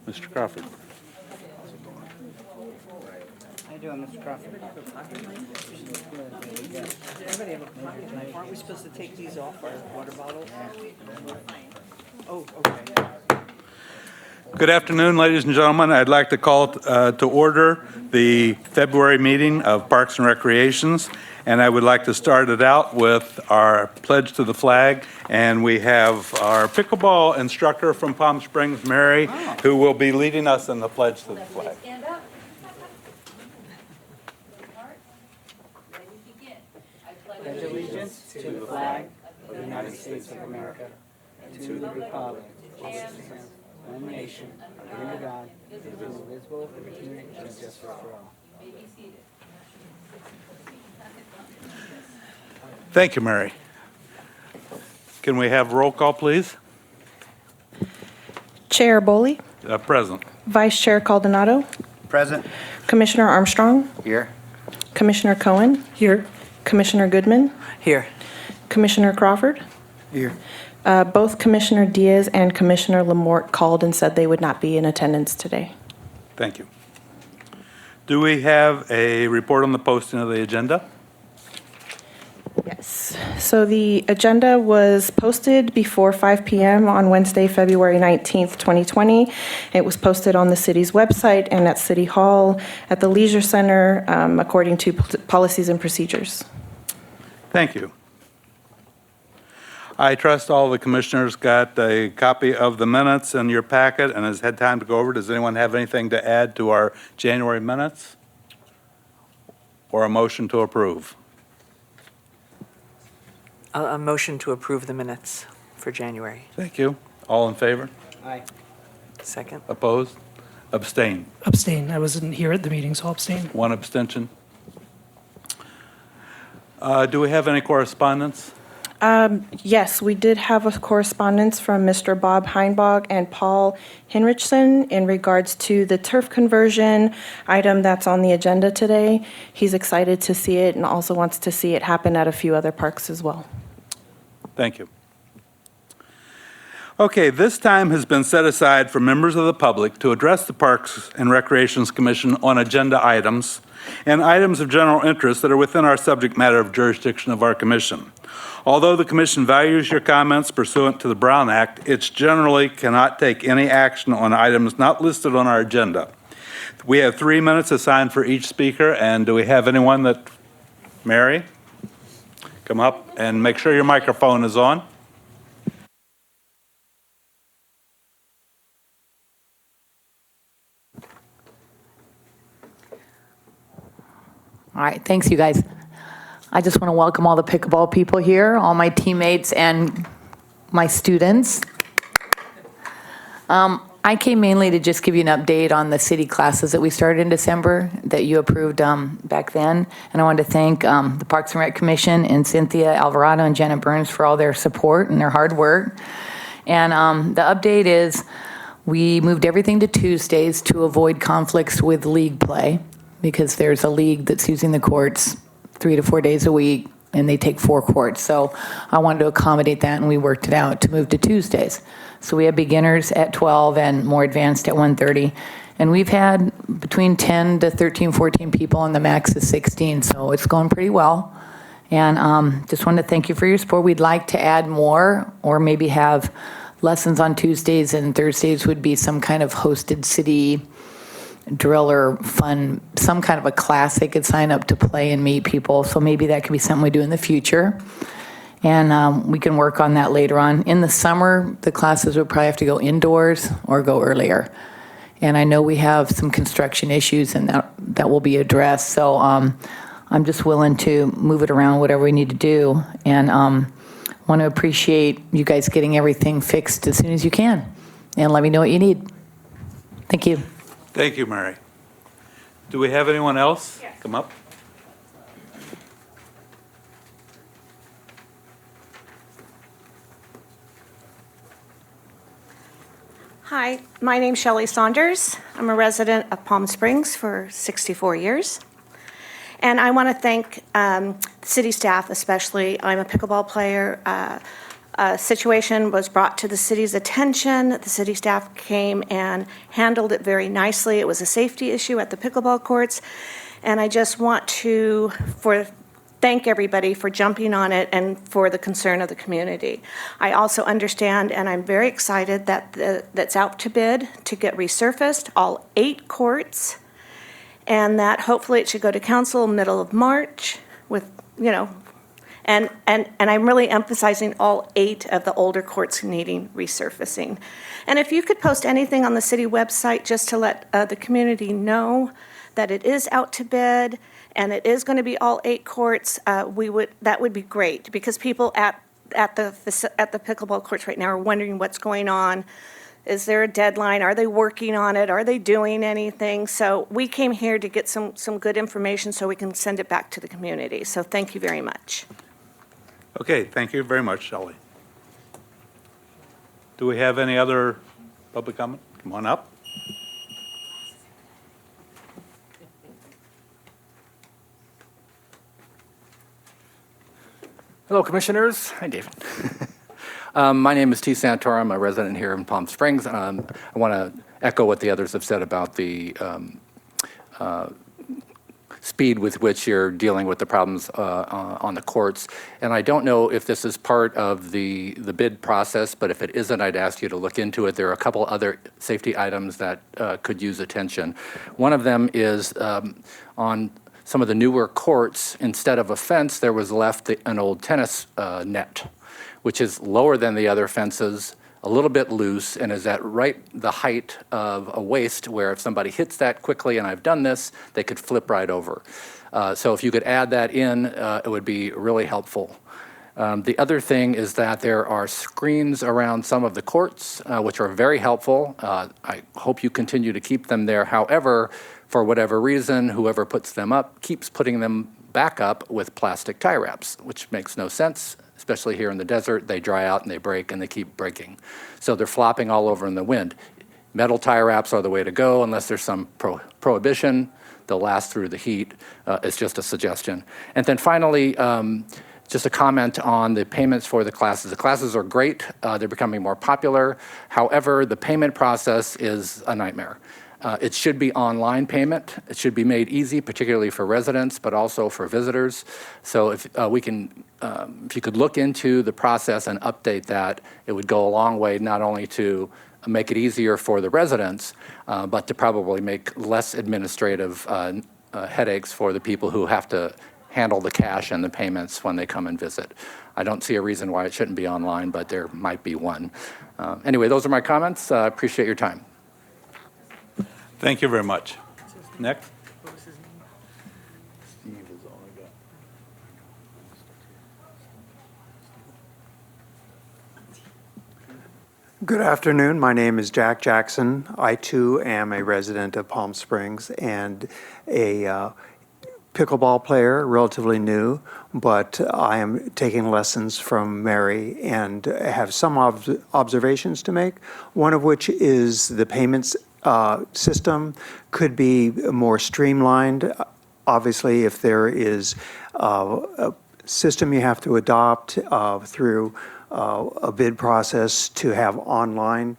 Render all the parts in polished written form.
Mr. Crawford. How you doing, Mr. Crawford? Everybody have a pocket knife. Aren't we supposed to take these off our water bottles? Oh, okay. Good afternoon, ladies and gentlemen. I'd like to call to order the February meeting of Parks and Recreations, and I would like to start it out with our pledge to the flag. And we have our pickleball instructor from Palm Springs, Mary, who will be leading us in the pledge to the flag. Stand up. Ready to begin. I Pledge allegiance to the flag of the United States of America and to the republic which stands one nation, under God, indivisible, with unity and justice for all. may be seated. Thank you, Mary. Can we have roll call, please? Chair Boley, Present. Vice Chair Caldonado, Present. Commissioner Armstrong, Here. Commissioner Cohen. Here. Commissioner Goodman, Here. Commissioner Crawford. Here. Both Commissioner Diaz and Commissioner Lamort called and said they would not be in attendance today. Thank you. Do we have a report on the posting of the agenda? Yes. So the agenda was posted before 5 p.m. on Wednesday, February 19th, 2020. It was posted on the city's website and at City Hall, at the Leisure Center, according to policies and procedures. Thank you. I trust all the commissioners got a copy of the minutes in your packet and has had time to go over. Does anyone have anything to add to our January minutes? Or a motion to approve? A motion to approve the minutes for January. Thank you. All in favor? Aye. Second. Opposed? Abstain? Abstain. I wasn't here at the meeting, so I'll abstain. One abstention. Do we have any correspondence? Yes, we did have a correspondence from Mr. Bob Heinbach and Paul Hinrichsen in regards to the turf conversion item that's on the agenda today. He's excited to see it and also wants to see it happen at a few other parks as well. Thank you. Okay, this time has been set aside for members of the public to address the Parks and Recreations Commission on agenda items and items of general interest that are within our subject matter of jurisdiction of our commission. Although the commission values your comments pursuant to the Brown Act, it generally cannot take any action on items not listed on our agenda. We have 3 minutes assigned for each speaker, and do we have anyone that, Mary? Come up and make sure your microphone is on. All right, thanks, you guys. I just want to welcome all the pickleball people here, all my teammates and my students. I came mainly to just give you an update on the city classes that we started in December that you approved back then. And I wanted to thank the Parks and Rec Commission and Cynthia Alvarado and Janet Burns for all their support and their hard work. And the update is we moved everything to Tuesdays to avoid conflicts with league play, because there's a league that's using the courts 3 to 4 days a week, and they take 4 courts. So I wanted to accommodate that, and we worked it out to move to Tuesdays. So we have beginners at 12 and more advanced at 1:30. And we've had between 10 to 13, 14 people, and the max is 16. So it's going pretty well. And just wanted to thank you for your support. We'd like to add more, or maybe have lessons on Tuesdays, and Thursdays would be some kind of hosted city drill or fun, some kind of a class they could sign up to play and meet people. So maybe that could be something we do in the future. And we can work on that later on. In the summer, the classes would probably have to go indoors or go earlier. And I know we have some construction issues, and that will be addressed. So I'm just willing to move it around, whatever we need to do. And want to appreciate you guys getting everything fixed as soon as you can. And let me know what you need. Thank you. Thank you, Mary. Do we have anyone else? Yes. Come up. Hi, my name's Shelley Saunders. I'm a resident of Palm Springs for 64 years. And I want to thank the city staff especially. I'm a pickleball player, situation was brought to the city's attention. The city staff came and handled it very nicely. It was a safety issue at the pickleball courts. And I just want to thank everybody for jumping on it and for the concern of the community. I also understand, and I'm very excited, that that's out to bid to get resurfaced, all 8 courts, and that hopefully it should go to council middle of March with, and I'm really emphasizing all 8 of the older courts needing resurfacing. And if you could post anything on the city website just to let the community know that it is out to bid and it is going to be all 8 courts, that would be great, because people at the pickleball courts right now are wondering what's going on. Is there a deadline? Are they working on it? Are they doing anything? So we came here to get some good information so we can send it back to the community. So thank you very much. Okay, thank you very much, Shelley. Do we have any other public comment? Come on up. Hello, Commissioners. Hi, David. My name is T. Santor. I'm a resident here in Palm Springs. I want to echo what the others have said about the speed with which you're dealing with the problems on the courts. And I don't know if this is part of the bid process, but if it isn't, I'd ask you to look into it. There are a couple other safety items that could use attention. One of them is on some of the newer courts, instead of a fence, there was left an old tennis net, which is lower than the other fences, a little bit loose, and is at right the height of a waist where if somebody hits that quickly, and I've done this, they could flip right over. So if you could add that in, it would be really helpful. The other thing is that there are screens around some of the courts, which are very helpful. I hope you continue to keep them there. However, for whatever reason, whoever puts them up keeps putting them back up with plastic tie wraps, which makes no sense, especially here in the desert. They dry out and they break and they keep breaking. So they're flopping all over in the wind. Metal tie wraps are the way to go unless there's some prohibition. They'll last through the heat. It's just a suggestion. And then finally, just a comment on the payments for the classes. The classes are great. They're becoming more popular. However, the payment process is a nightmare. It should be online payment. It should be made easy, particularly for residents, but also for visitors. So if if you could look into the process and update that, it would go a long way, not only to make it easier for the residents, but to probably make less administrative headaches for the people who have to handle the cash and the payments when they come and visit. I don't see a reason why it shouldn't be online, but there might be one. Anyway, those are my comments. I appreciate your time. Thank you very much. Next. Good afternoon. My name is Jack Jackson. I too am a resident of Palm Springs and a pickleball player, relatively new, but I am taking lessons from Mary and have some observations to make, one of which is the payments system could be more streamlined. Obviously, if there is a system you have to adopt through a bid process to have online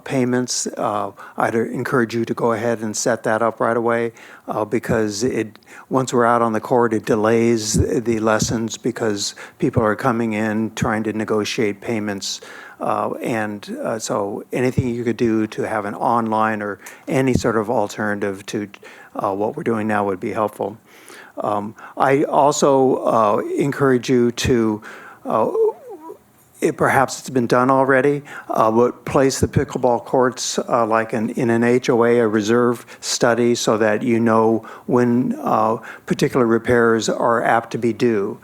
payments, I'd encourage you to go ahead and set that up right away because once we're out on the court, it delays the lessons because people are coming in trying to negotiate payments. So anything you could do to have an online or any sort of alternative to what we're doing now would be helpful. I also encourage you to perhaps it's been done already, but place the pickleball courts like in an HOA, a reserve study, so that you know when particular repairs are apt to be due.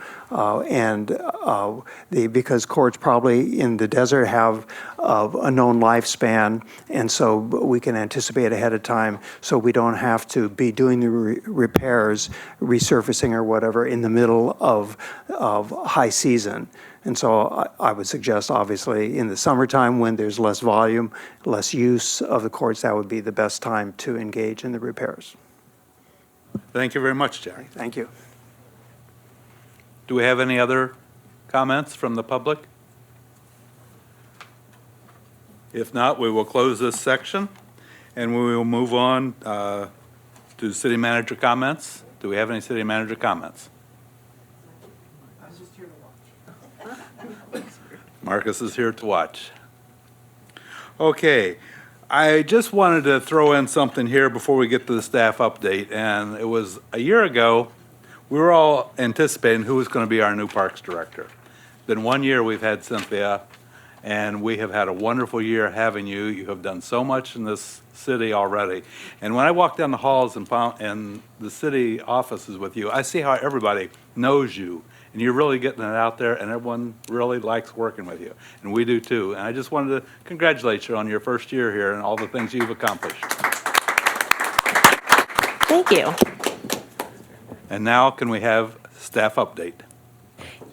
Because courts probably in the desert have a known lifespan, and so we can anticipate ahead of time, so we don't have to be doing the repairs, resurfacing or whatever in the middle of high season. And so I would suggest, obviously, in the summertime when there's less volume, less use of the courts, that would be the best time to engage in the repairs. Thank you very much, Jack. Thank you. Do we have any other comments from the public? If not, we will close this section, and we will move on to city manager comments. Do we have any city manager comments? Marcus is here to watch. Okay, I just wanted to throw in something here before we get to the staff update, and it was a year ago, we were all anticipating who was going to be our new parks director. Been 1 year we've had Cynthia, and we have had a wonderful year having you. You have done so much in this city already. And when I walk down the halls and the city offices with you, I see how everybody knows you, and you're really getting it out there, and everyone really likes working with you. And we do too. And I just wanted to congratulate you on your first year here and all the things you've accomplished. Thank you. And now can we have staff update?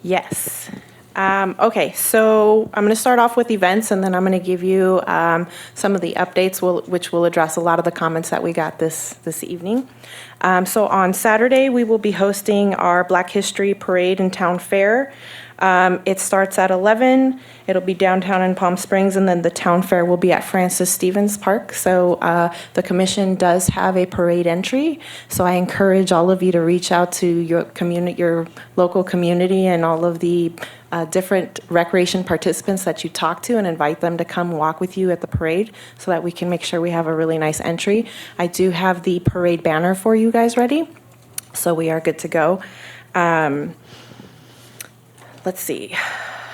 Yes. Okay, so I'm going to start off with events, and then I'm going to give you some of the updates, which will address a lot of the comments that we got this evening. So on Saturday, we will be hosting our Black History Parade and Town Fair. It starts at 11. It'll be downtown in Palm Springs, and then the town fair will be at Francis Stevens Park. So the commission does have a parade entry. So I encourage all of you to reach out to your community, your local community, and all of the different recreation participants that you talk to, and invite them to come walk with you at the parade so that we can make sure we have a really nice entry. I do have the parade banner for you guys ready, so we are good to go. Let's see.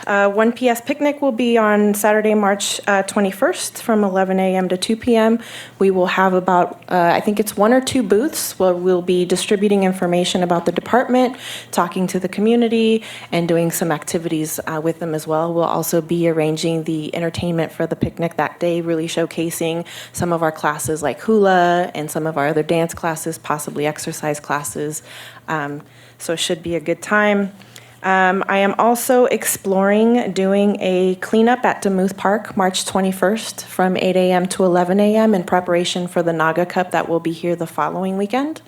1 PS Picnic will be on Saturday, March 21st from 11 a.m. to 2 p.m. We will have about, I think it's 1 or 2 booths where we'll be distributing information about the department, talking to the community, and doing some activities with them as well. We'll also be arranging the entertainment for the picnic that day, really showcasing some of our classes like hula and some of our other dance classes, possibly exercise classes. So it should be a good time. I am also exploring doing a cleanup at Demuth Park, March 21st from 8 a.m. to 11 a.m. in preparation for the Naga Cup that will be here the following weekend.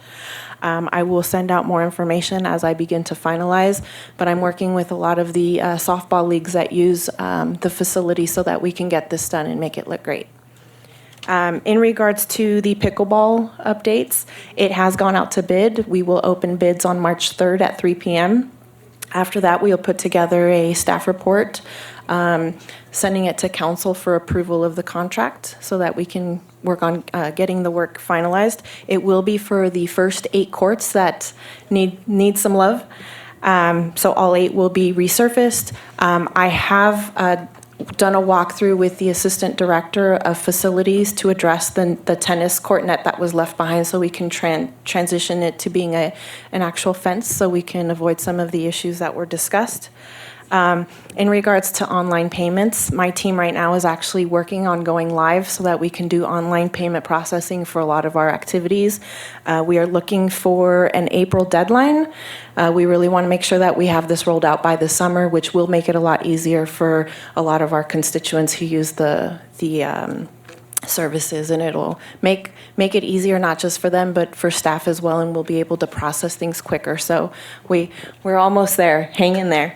I will send out more information as I begin to finalize, but I'm working with a lot of the softball leagues that use the facility so that we can get this done and make it look great. In regards to the pickleball updates, it has gone out to bid. We will open bids on March 3rd at 3 p.m. After that, we'll put together a staff report, sending it to council for approval of the contract so that we can work on getting the work finalized. It will be for the first 8 courts that need some love. So all 8 will be resurfaced. I have done a walkthrough with the assistant director of facilities to address the tennis court net that was left behind, so we can transition it to being an actual fence, so we can avoid some of the issues that were discussed. In regards to online payments, my team right now is actually working on going live so that we can do online payment processing for a lot of our activities. We are looking for an April deadline. We really want to make sure that we have this rolled out by the summer, which will make it a lot easier for a lot of our constituents who use the services, and it'll make it easier not just for them but for staff as well, and we'll be able to process things quicker. So we're almost there. Hang in there.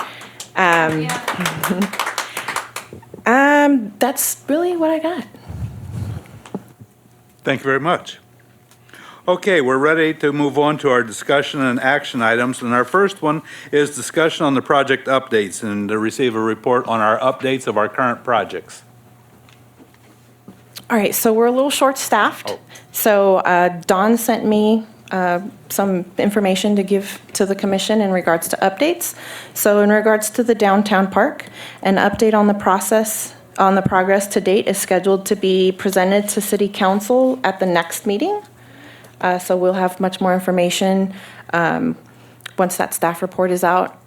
That's really what I got. Thank you very much. Okay, we're ready to move on to our discussion and action items. And our first one is discussion on the project updates and to receive a report on our updates of our current projects. All right, so we're a little short-staffed. Oh. So Dawn sent me some information to give to the commission in regards to updates. So in regards to the downtown park, an update on the progress to date is scheduled to be presented to City Council at the next meeting. So we'll have much more information once that staff report is out.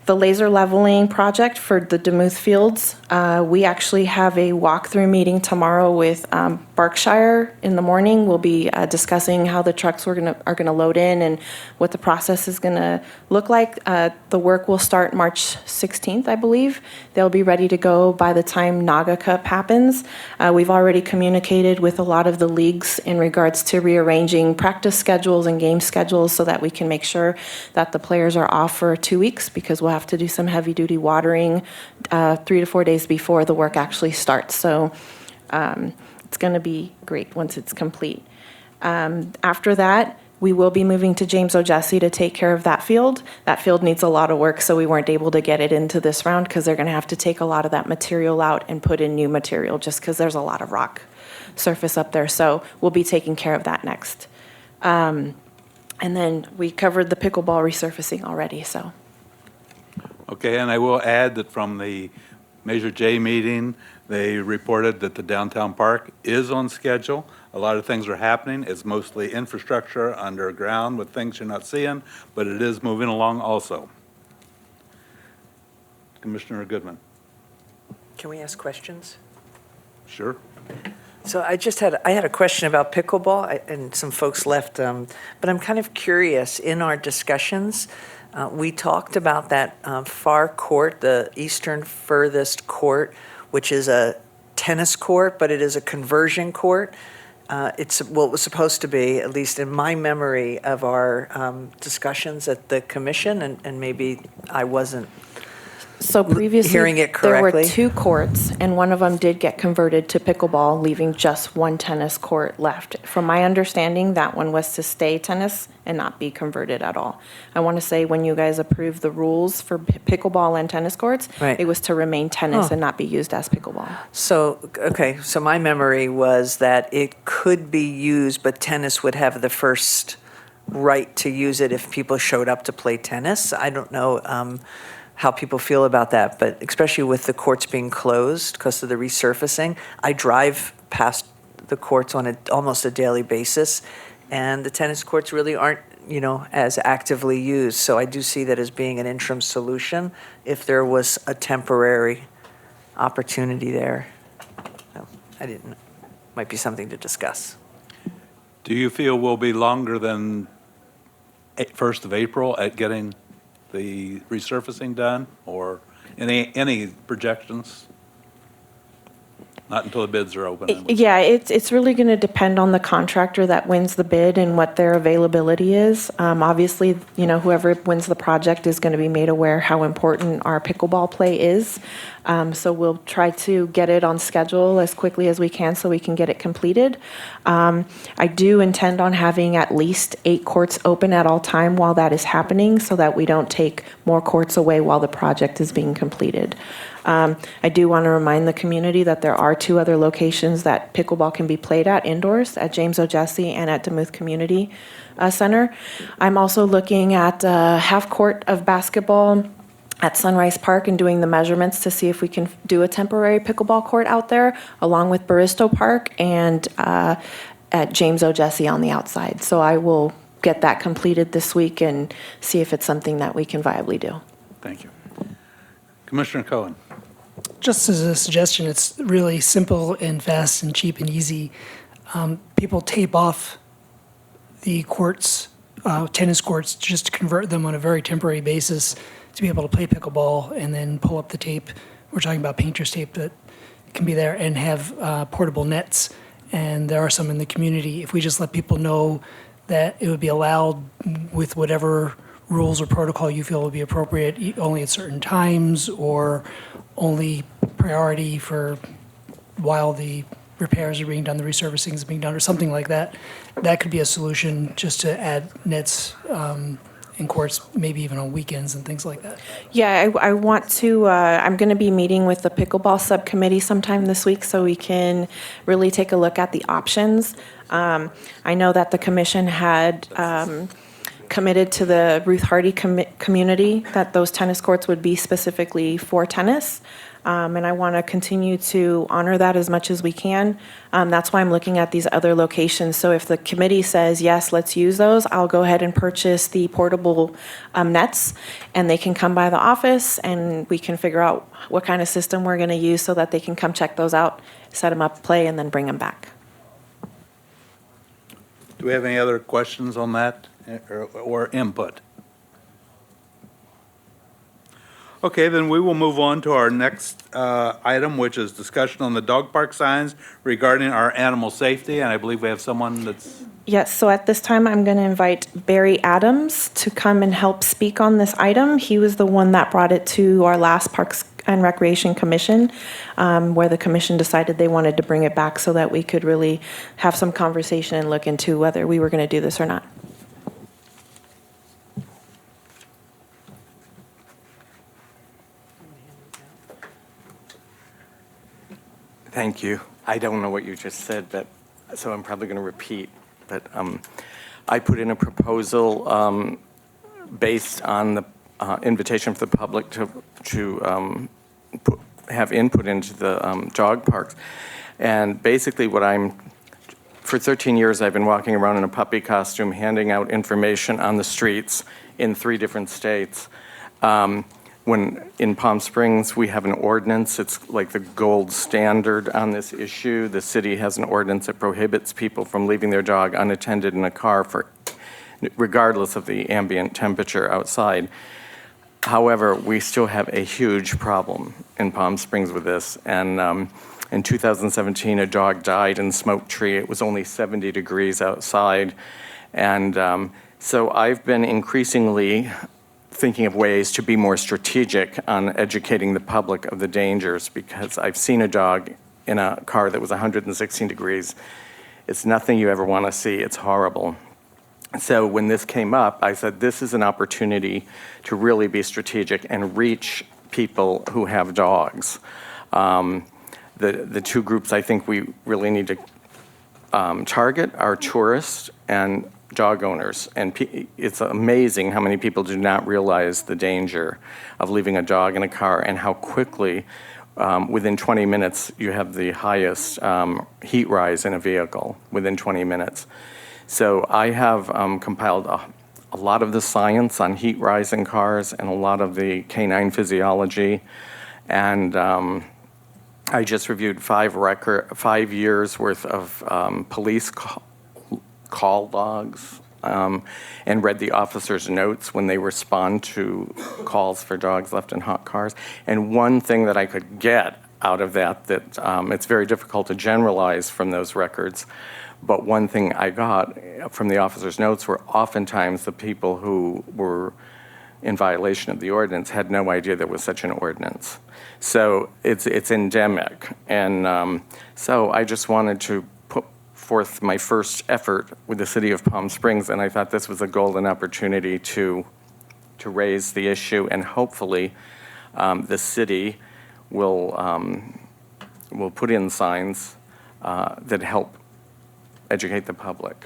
The laser leveling project for the Demuth Fields, we actually have a walkthrough meeting tomorrow with Berkshire in the morning. We'll be discussing how the trucks are going to load in and what the process is going to look like. The work will start March 16th, I believe. They'll be ready to go by the time Naga Cup happens. We've already communicated with a lot of the leagues in regards to rearranging practice schedules and game schedules so that we can make sure that the players are off for 2 weeks, because we'll have to do some heavy-duty watering 3 to 4 days before the work actually starts. So it's going to be great once it's complete. After that, we will be moving to James O'Jesse to take care of that field. That field needs a lot of work, so we weren't able to get it into this round because they're going to have to take a lot of that material out and put in new material just because there's a lot of rock surface up there. So we'll be taking care of that next. And then we covered the pickleball resurfacing already, so. Okay, and I will add that from the Measure J meeting, they reported that the downtown park is on schedule. A lot of things are happening. It's mostly infrastructure underground with things you're not seeing, but it is moving along also. Commissioner Goodman. Can we ask questions? Sure. So I had a question about pickleball, and some folks left, but I'm kind of curious. In our discussions, we talked about that far court, the eastern furthest court, which is a tennis court, but it is a conversion court. It's what it was supposed to be, at least in my memory of our discussions at the commission, and maybe I wasn't. So previously, Hearing it there were correctly? 2 courts, and one of them did get converted to pickleball, leaving just 1 tennis court left. From my understanding, that one was to stay tennis and not be converted at all. I want to say when you guys approved the rules for pickleball and tennis courts, Right. it was to remain tennis Oh. and not be used as pickleball. So, okay, so my memory was that it could be used, but tennis would have the first right to use it if people showed up to play tennis. I don't know how people feel about that, but especially with the courts being closed because of the resurfacing, I drive past the courts on almost a daily basis, and the tennis courts really aren't, as actively used. So I do see that as being an interim solution if there was a temporary opportunity there. So I didn't, might be something to discuss. Do you feel we'll be longer than 1st of April at getting the resurfacing done, or any projections? Not until the bids are open. I would say. Yeah, it's really going to depend on the contractor that wins the bid and what their availability is. Obviously, whoever wins the project is going to be made aware how important our pickleball play is. So we'll try to get it on schedule as quickly as we can so we can get it completed. I do intend on having at least 8 courts open at all time while that is happening so that we don't take more courts away while the project is being completed. I do want to remind the community that there are 2 other locations that pickleball can be played at indoors, at James O'Jesse and at Demuth Community Center. I'm also looking at half court of basketball at Sunrise Park and doing the measurements to see if we can do a temporary pickleball court out there, along with Baristo Park and at James O'Jesse on the outside. So I will get that completed this week and see if it's something that we can viably do. Thank you. Commissioner Cohen. Just as a suggestion, it's really simple and fast and cheap and easy. People tape off the courts, tennis courts, just to convert them on a very temporary basis to be able to play pickleball, and then pull up the tape. We're talking about painter's tape that can be there, and have portable nets. And there are some in the community. If we just let people know that it would be allowed with whatever rules or protocol you feel would be appropriate, only at certain times, or only priority for while the repairs are being done, the resurfacing is being done, or something like that. That could be a solution, just to add nets in courts, maybe even on weekends and things like that. Yeah, I want to, I'm going to be meeting with the pickleball subcommittee sometime this week so we can really take a look at the options. I know that the commission had committed to the Ruth Hardy community that those tennis courts would be specifically for tennis. And I want to continue to honor that as much as we can. That's why I'm looking at these other locations. So if the committee says, yes, let's use those, I'll go ahead and purchase the portable nets, and they can come by the office and we can figure out what kind of system we're going to use so that they can come check those out, set them up, play, and then bring them back. Do we have any other questions on that or input? Okay, then we will move on to our next item, which is discussion on the dog park signs regarding our animal safety, and I believe we have someone that's, Yes, so at this time, I'm going to invite Barry Adams to come and help speak on this item. He was the one that brought it to our last Parks and Recreation Commission, where the commission decided they wanted to bring it back so that we could really have some conversation and look into whether we were going to do this or not. Thank you. I don't know what you just said, but so I'm probably going to repeat. But I put in a proposal based on the invitation for the public to have input into the dog parks. And basically for 13 years, I've been walking around in a puppy costume, handing out information on the streets in 3 different states. When in Palm Springs, we have an ordinance. It's like the gold standard on this issue. The city has an ordinance that prohibits people from leaving their dog unattended in a car regardless of the ambient temperature outside. However, we still have a huge problem in Palm Springs with this. And in 2017, a dog died in Smoke Tree. It was only 70 degrees outside. And so I've been increasingly thinking of ways to be more strategic on educating the public of the dangers, because I've seen a dog in a car that was 116 degrees. It's nothing you ever want to see. It's horrible. So when this came up, I said, this is an opportunity to really be strategic and reach people who have dogs. The 2 groups I think we really need to target are tourists and dog owners. And it's amazing how many people do not realize the danger of leaving a dog in a car and how quickly, within 20 minutes, you have the highest heat rise in a vehicle within 20 minutes. So I have compiled a lot of the science on heat rise in cars and a lot of the canine physiology. And I just reviewed 5 years worth of police call logs and read the officers' notes when they respond to calls for dogs left in hot cars. And one thing that I could get out of that it's very difficult to generalize from those records, but one thing I got from the officers' notes were oftentimes the people who were in violation of the ordinance had no idea there was such an ordinance. So it's endemic. And so I just wanted to put forth my first effort with the city of Palm Springs, and I thought this was a golden opportunity to raise the issue, and hopefully the city will put in signs that help educate the public.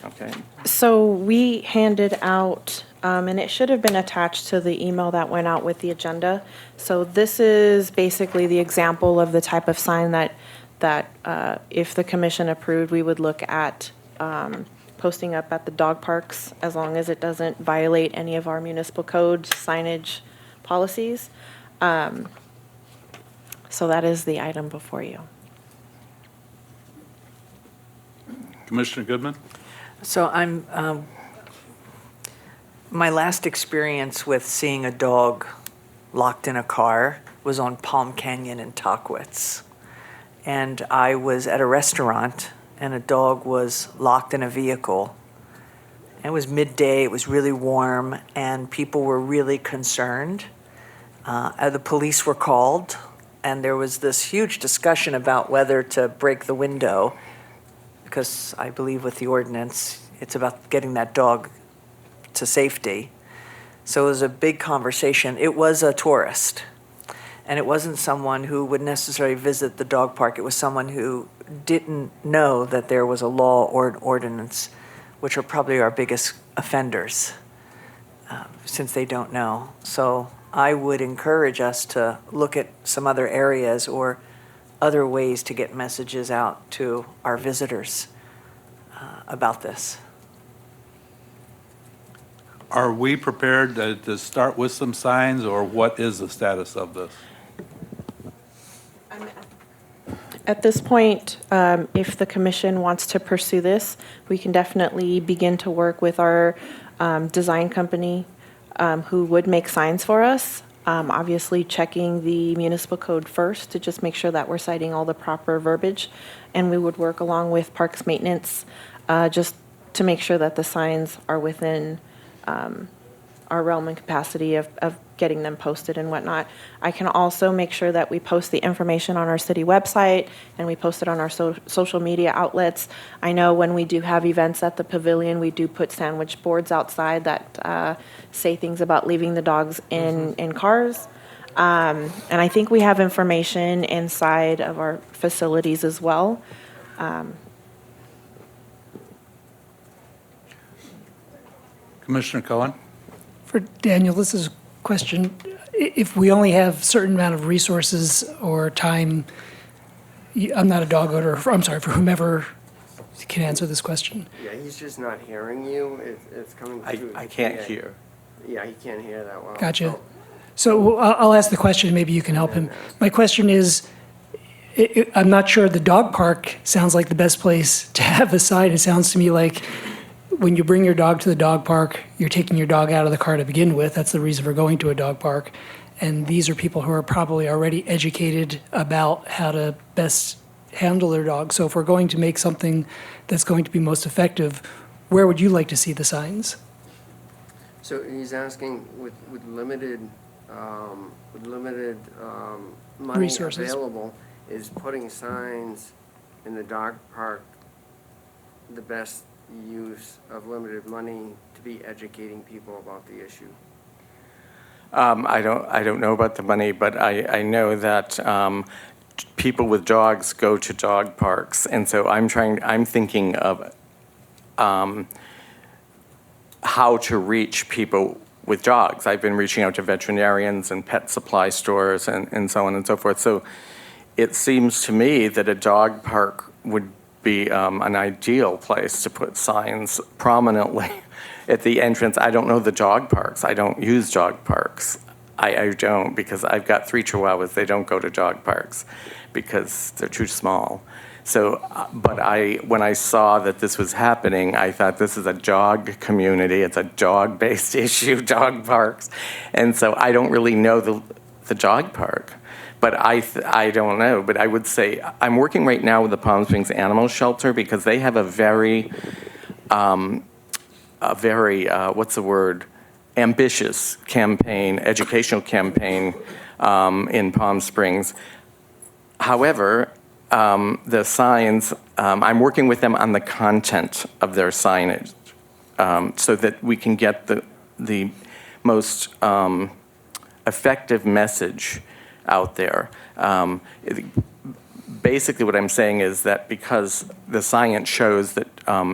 Okay. So we handed out, and it should have been attached to the email that went out with the agenda. So this is basically the example of the type of sign that if the commission approved, we would look at posting up at the dog parks, as long as it doesn't violate any of our municipal codes, signage policies. So that is the item before you. Commissioner Goodman? So my last experience with seeing a dog locked in a car was on Palm Canyon in Tockwitz. And I was at a restaurant and a dog was locked in a vehicle. It was midday, it was really warm, and people were really concerned. The police were called, and there was this huge discussion about whether to break the window, because I believe with the ordinance, it's about getting that dog to safety. So it was a big conversation. It was a tourist, and it wasn't someone who would necessarily visit the dog park. It was someone who didn't know that there was a law or an ordinance, which are probably our biggest offenders, since they don't know. So I would encourage us to look at some other areas or other ways to get messages out to our visitors about this. Are we prepared to start with some signs, or what is the status of this? At this point, if the commission wants to pursue this, we can definitely begin to work with our design company who would make signs for us. Obviously, checking the municipal code first to just make sure that we're citing all the proper verbiage. And we would work along with Parks Maintenance just to make sure that the signs are within our realm and capacity of getting them posted and whatnot. I can also make sure that we post the information on our city website and we post it on our social media outlets. I know when we do have events at the pavilion, we do put sandwich boards outside that say things about leaving the dogs in cars. And I think we have information inside of our facilities as well. Commissioner Cohen? For Daniel, this is a question. If we only have certain amount of resources or time, I'm not a dog owner, I'm sorry, for whomever can answer this question. Yeah, he's just not hearing you. It's coming through. I can't yeah. hear. Yeah, he can't hear that well. Gotcha. So I'll ask the question, maybe you can help him. My question is, I'm not sure the dog park sounds like the best place to have a sign. It sounds to me like when you bring your dog to the dog park, you're taking your dog out of the car to begin with. That's the reason for going to a dog park. And these are people who are probably already educated about how to best handle their dog. So if we're going to make something that's going to be most effective, where would you like to see the signs? So he's asking with limited money Resources. available, is putting signs in the dog park the best use of limited money to be educating people about the issue? I don't know about the money, but I know that people with dogs go to dog parks, and so I'm thinking of how to reach people with dogs. I've been reaching out to veterinarians and pet supply stores and so on and so forth. So it seems to me that a dog park would be an ideal place to put signs prominently at the entrance. I don't know the dog parks. I don't use dog parks. I don't, because I've got 3 Chihuahuas. They don't go to dog parks because they're too small. So, but when I saw that this was happening, I thought this is a dog community. It's a dog-based issue, dog parks. And so I don't really know the dog park. But I don't know. But I would say I'm working right now with the Palm Springs Animal Shelter because they have a very what's the word? Ambitious campaign, educational campaign in Palm Springs. However, the signs, I'm working with them on the content of their signage so that we can get the most effective message out there. Basically what I'm saying is that because the science shows that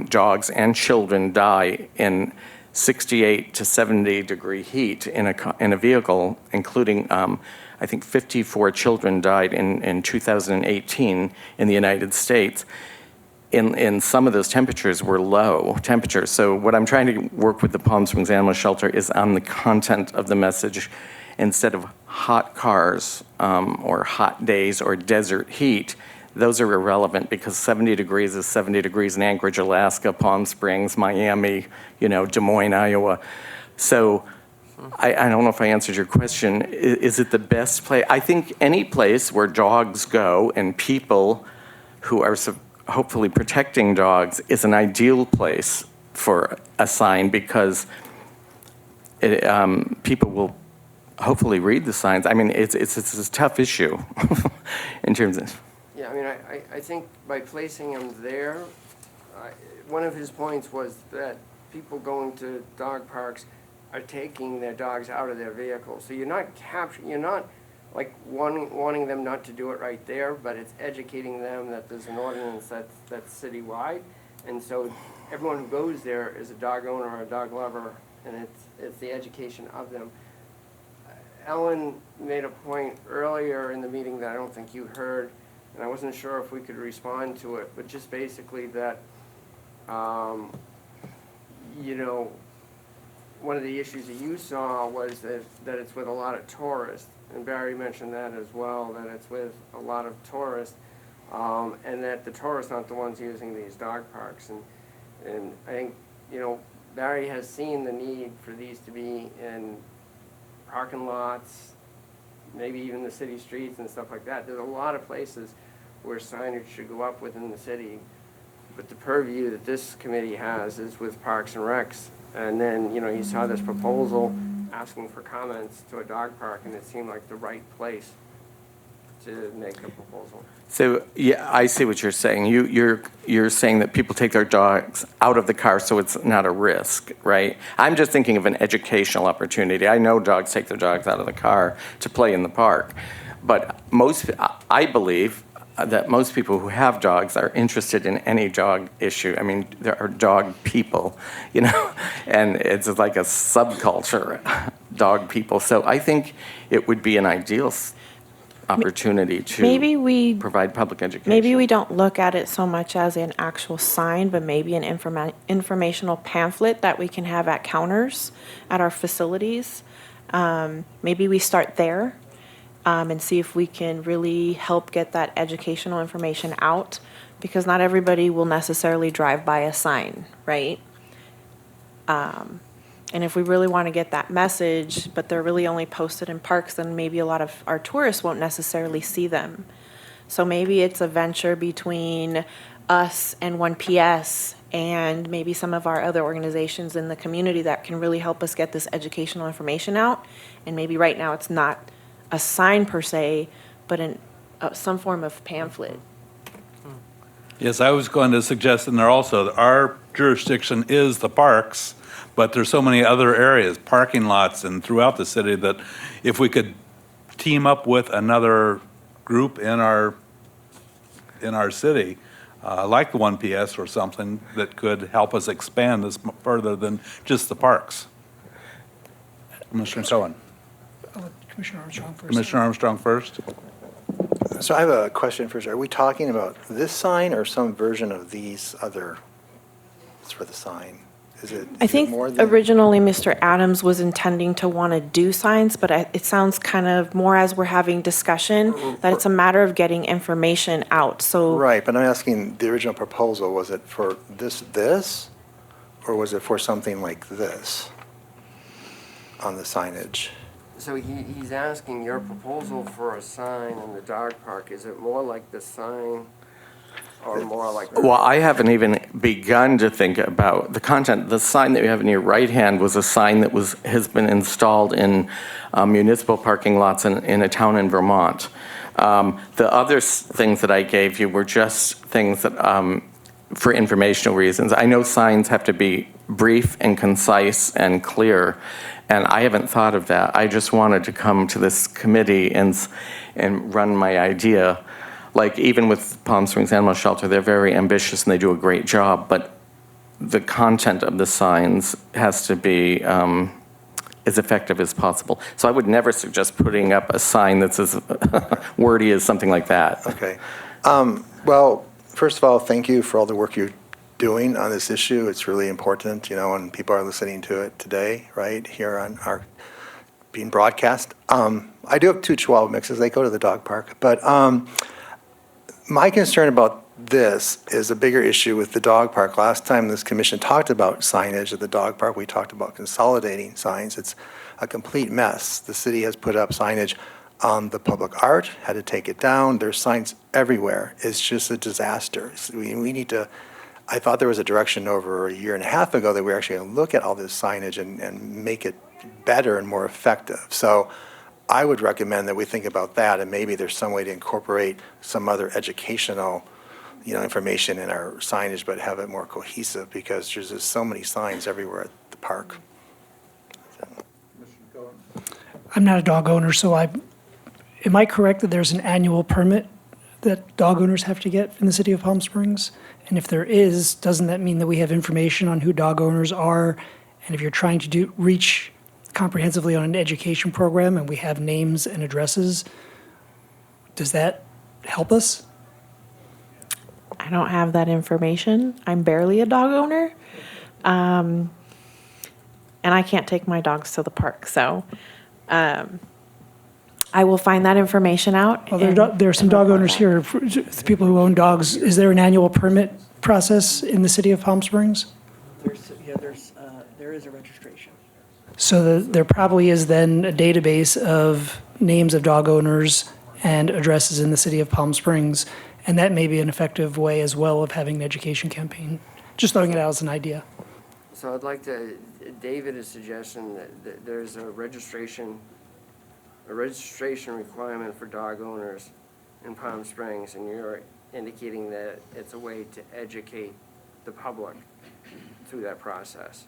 dogs and children die in 68 to 70 degree heat in a vehicle, including I think 54 children died in 2018 in the United States. In some of those temperatures were low temperatures. So what I'm trying to work with the Palm Springs Animal Shelter is on the content of the message instead of hot cars or hot days or desert heat. Those are irrelevant because 70 degrees is 70 degrees in Anchorage, Alaska, Palm Springs, Miami, Des Moines, Iowa. So I don't know if I answered your question. Is it the best place? I think any place where dogs go and people who are hopefully protecting dogs is an ideal place for a sign because people will hopefully read the signs. I mean, it's a tough issue in terms of. Yeah, I mean, I think by placing him there, one of his points was that people going to dog parks are taking their dogs out of their vehicles. So you're not like wanting them not to do it right there, but it's educating them that there's an ordinance that's citywide. And so everyone who goes there is a dog owner or a dog lover, and it's the education of them. Ellen made a point earlier in the meeting that I don't think you heard, and I wasn't sure if we could respond to it, but just basically that, one of the issues that you saw was that it's with a lot of tourists, and Barry mentioned that as well, that it's with a lot of tourists. and that the tourists aren't the ones using these dog parks. And I think, Barry has seen the need for these to be in parking lots, maybe even the city streets and stuff like that. There's a lot of places where signage should go up within the city, but the purview that this committee has is with Parks and Recs. And then, you saw this proposal asking for comments to a dog park, and it seemed like the right place to make a proposal. So, yeah, I see what you're saying. You're saying that people take their dogs out of the car so it's not a risk, right? I'm just thinking of an educational opportunity. I know dogs take their dogs out of the car to play in the park, but I believe that most people who have dogs are interested in any dog issue. I mean, there are dog people, and it's like a subculture, dog people. So I think it would be an ideal opportunity to provide public education. Maybe we don't look at it so much as an actual sign, but maybe an informational pamphlet that we can have at counters at our facilities. Maybe we start there and see if we can really help get that educational information out, because not everybody will necessarily drive by a sign, right? And if we really want to get that message, but they're really only posted in parks, then maybe a lot of our tourists won't necessarily see them. So maybe it's a venture between us and 1PS and maybe some of our other organizations in the community that can really help us get this educational information out. And maybe right now it's not a sign per se, but some form of pamphlet. Yes, I was going to suggest in there also that our jurisdiction is the parks, but there's so many other areas, parking lots and throughout the city, that if we could team up with another group in our city, like the 1PS or something, that could help us expand this further than just the parks. Commissioner Cohen. Commissioner Armstrong first. Commissioner Armstrong first. So I have a question first. Are we talking about this sign or some version of these other for the sign? I think originally Mr. Adams was intending to want to do signs, but it sounds kind of more as we're having discussion that it's a matter of getting information out. So right, but I'm asking the original proposal, was it for this, or was it for something like this on the signage? So he's asking your proposal for a sign in the dog park. Is it more like the sign or more like? Well, I haven't even begun to think about the content. The sign that you have in your right hand was a sign that has been installed in municipal parking lots in a town in Vermont. The other things that I gave you were just things that for informational reasons. I know signs have to be brief and concise and clear, and I haven't thought of that. I just wanted to come to this committee and run my idea. Like even with Palm Springs Animal Shelter, they're very ambitious and they do a great job, but the content of the signs has to be as effective as possible. So I would never suggest putting up a sign that's as wordy as something like that. Okay. Well, first of all, thank you for all the work you're doing on this issue. It's really important, and people are listening to it today, right, here on our being broadcast. I do have 2 Chihuahua mixes. They go to the dog park. But my concern about this is a bigger issue with the dog park. Last time this commission talked about signage at the dog park, we talked about consolidating signs. It's a complete mess. The city has put up signage on the public art, had to take it down. There's signs everywhere. It's just a disaster. We need to, I thought there was a direction over a year and a half ago that we were actually going to look at all this signage and make it better and more effective. So I would recommend that we think about that, and maybe there's some way to incorporate some other educational information in our signage, but have it more cohesive, because there's just so many signs everywhere at the park. I'm not a dog owner, so am I correct that there's an annual permit that dog owners have to get in the city of Palm Springs? And if there is, doesn't that mean that we have information on who dog owners are? And if you're trying to reach comprehensively on an education program and we have names and addresses, does that help us? I don't have that information. I'm barely a dog owner. And I can't take my dogs to the park. So I will find that information out. Well, and- there are some dog owners here, the people who own dogs. Is there an annual permit process in the city of Palm Springs? There is a registration. So there probably is then a database of names of dog owners and addresses in the city of Palm Springs, and that may be an effective way as well of having an education campaign. Just throwing it out as an idea. So I'd like to, David is suggesting that there's a registration requirement for dog owners in Palm Springs, and you're indicating that it's a way to educate the public through that process.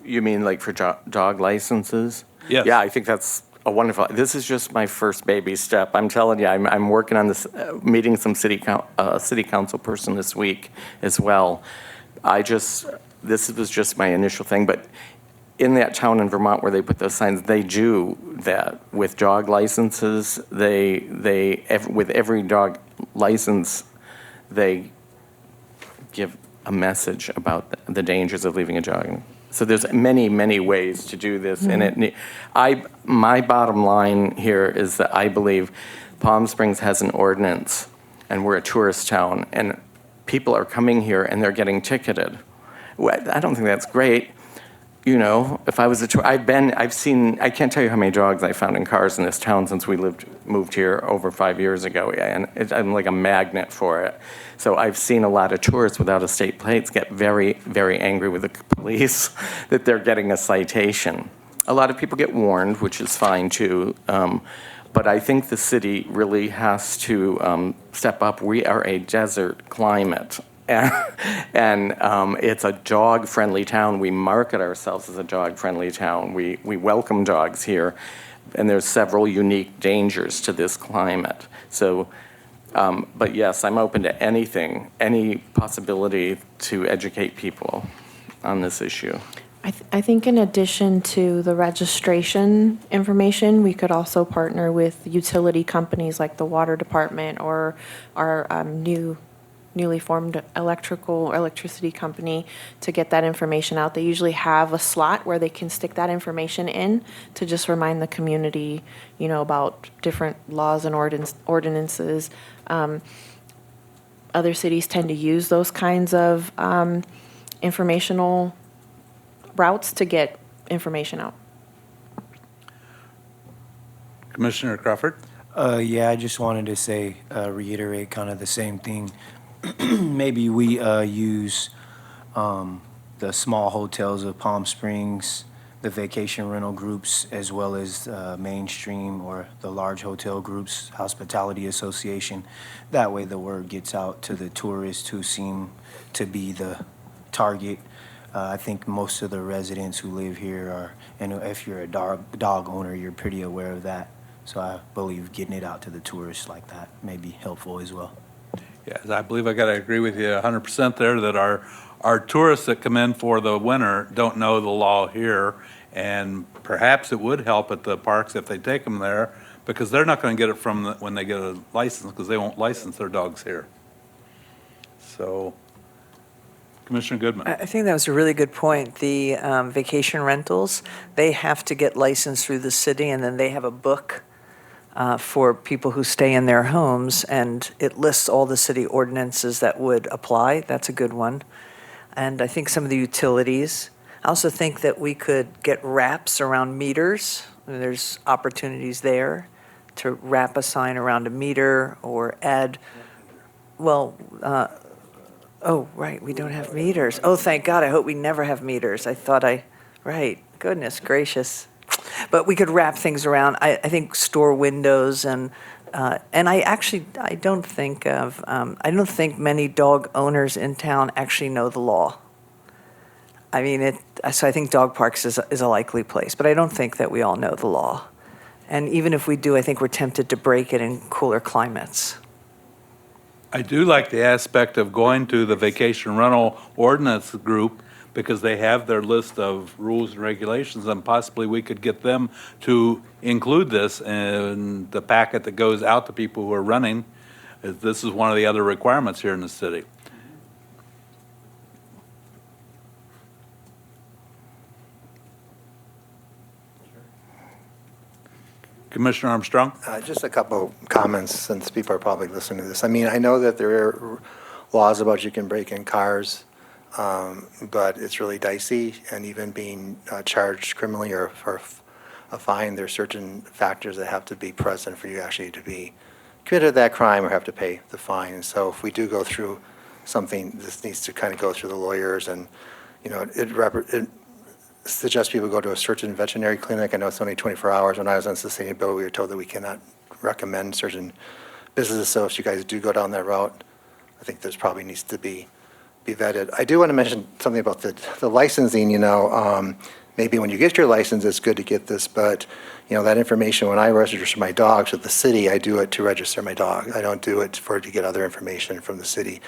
You mean like for dog licenses? Yes. Yeah, I think that's a wonderful, this is just my first baby step. I'm telling you, I'm working on this, meeting some city council person this week as well. This was just my initial thing, but in that town in Vermont where they put those signs, they do that with dog licenses. With every dog license, they give a message about the dangers of leaving a dog. So there's many, many ways to do this, and my bottom line here is that I believe Palm Springs has an ordinance, and we're a tourist town, and people are coming here and they're getting ticketed. Well, I don't think that's great. You know, if I was I've seen, I can't tell you how many dogs I found in cars in this town since we moved here over 5 years ago, and I'm like a magnet for it. So I've seen a lot of tourists without estate plates get very, very angry with the police that they're getting a citation. A lot of people get warned, which is fine too, but I think the city really has to step up. We are a desert climate. And it's a dog-friendly town. We market ourselves as a dog-friendly town. We welcome dogs here, and there's several unique dangers to this climate. So, but yes, I'm open to anything, any possibility to educate people on this issue. I think in addition to the registration information, we could also partner with utility companies like the water department or our newly formed electricity company to get that information out. They usually have a slot where they can stick that information in to just remind the community, you know, about different laws and ordinances. Other cities tend to use those kinds of informational routes to get information out. Commissioner Crawford? Yeah, I just wanted to say, reiterate kind of the same thing. Maybe we use the small hotels of Palm Springs, the vacation rental groups, as well as Mainstream or the large hotel groups, Hospitality Association. That way the word gets out to the tourists who seem to be the target. I think most of the residents who live here are, and if you're a dog owner, you're pretty aware of that. So I believe getting it out to the tourists like that may be helpful as well. Yes, I believe I got to agree with you 100% there that our tourists that come in for the winter don't know the law here, and perhaps it would help at the parks if they take them there, because they're not going to get it from when they get a license, because they won't license their dogs here. So, Commissioner Goodman. I think that was a really good point. The vacation rentals, they have to get licensed through the city, and then they have a book for people who stay in their homes, and it lists all the city ordinances that would apply. That's a good one. And I think some of the utilities. I also think that we could get wraps around meters. There's opportunities there to wrap a sign around a meter or add, well, oh, right, we don't have meters. Oh, thank God, I hope we never have meters. Right, goodness gracious. But we could wrap things around, I think store windows and I don't think many dog owners in town actually know the law. I mean, so I think dog parks is a likely place, but I don't think that we all know the law. And even if we do, I think we're tempted to break it in cooler climates. I do like the aspect of going to the vacation rental ordinance group, because they have their list of rules and regulations, and possibly we could get them to include this in the packet that goes out to people who are running. This is one of the other requirements here in the city. Commissioner Armstrong? Just a couple comments, since people are probably listening to this. I mean, I know that there are laws about you can break in cars, but it's really dicey, and even being charged criminally or for a fine, there are certain factors that have to be present for you actually to be committed that crime or have to pay the fine. And so if we do go through something, this needs to kind of go through the lawyers, and, you know, it suggests people go to a certain veterinary clinic. I know it's only 24 hours. When I was on sustainability, we were told that we cannot recommend certain businesses. So if you guys do go down that route, I think there's probably needs to be vetted. I do want to mention something about the licensing. You know, maybe when you get your license, it's good to get this, but, you know, that information, when I register my dogs with the city, I do it to register my dog. I don't do it to get other information from the city.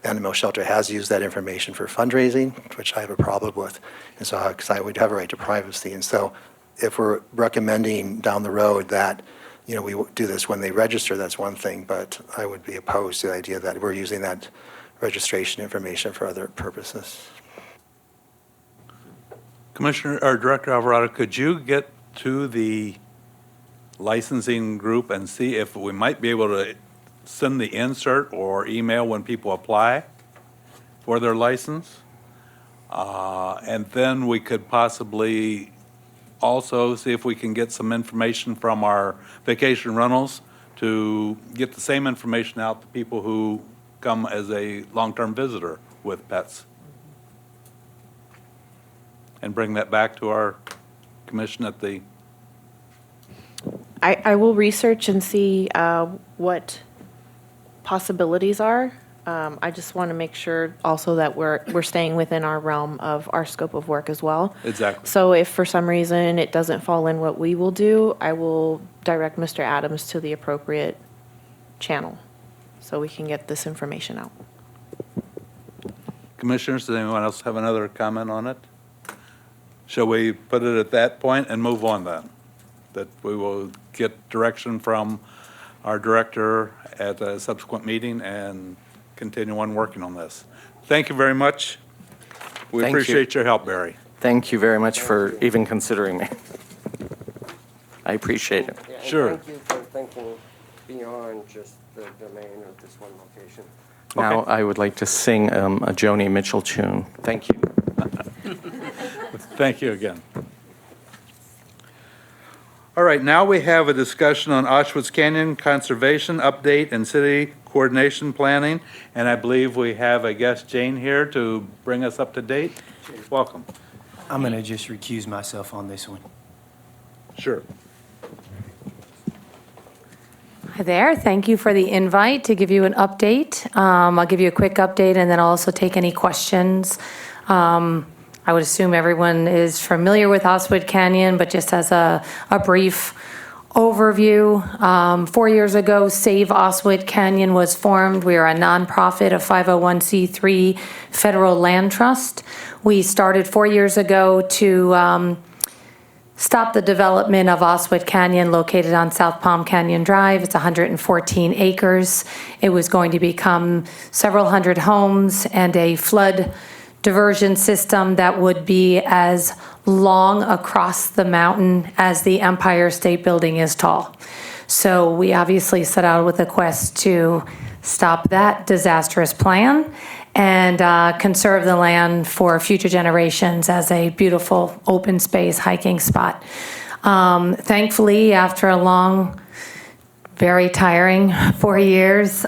The animal shelter has used that information for fundraising, which I have a problem with, and so because I would have a right to privacy. And so if we're recommending down the road that, you know, we do this when they register, that's one thing, but I would be opposed to the idea that we're using that registration information for other purposes. Commissioner, or Director Alvarado, could you get to the licensing group and see if we might be able to send the insert or email when people apply for their license? And then we could possibly also see if we can get some information from our vacation rentals to get the same information out to people who come as a long-term visitor with pets. And bring that back to our commission at the, I will research and see what possibilities are. I just want to make sure also that we're staying within our realm of our scope of work as well. exactly. So if for some reason it doesn't fall in what we will do, I will direct Mr. Adams to the appropriate channel so we can get this information out. Commissioners, does anyone else have another comment on it? Shall we put it at that point and move on then? That we will get direction from our director at a subsequent meeting and continue on working on this. Thank you very much. We Thank you. appreciate your help, Barry. Thank you very much for even considering me. I appreciate it. Yeah, and Sure. thank you for thinking beyond just the domain of this one location. Now Okay. I would like to sing a Joni Mitchell tune. Thank you. Thank you again. All right, now we have a discussion on Auschwitz Canyon Conservation Update and City Coordination Planning, and I believe we have a guest, Jane, here to bring us up to date. Welcome. I'm going to just recuse myself on this one. Sure. Hi there. Thank you for the invite to give you an update. I'll give you a quick update and then I'll also take any questions. I would assume everyone is familiar with Auschwitz Canyon, but just as a brief overview, 4 years ago, Save Auschwitz Canyon was formed. We are a nonprofit, a 501c3 federal land trust. We started 4 years ago to stop the development of Auschwitz Canyon located on South Palm Canyon Drive. It's 114 acres. It was going to become several hundred homes and a flood diversion system that would be as long across the mountain as the Empire State Building is tall. So we obviously set out with a quest to stop that disastrous plan and conserve the land for future generations as a beautiful open space hiking spot. Thankfully, after a long, very tiring 4 years,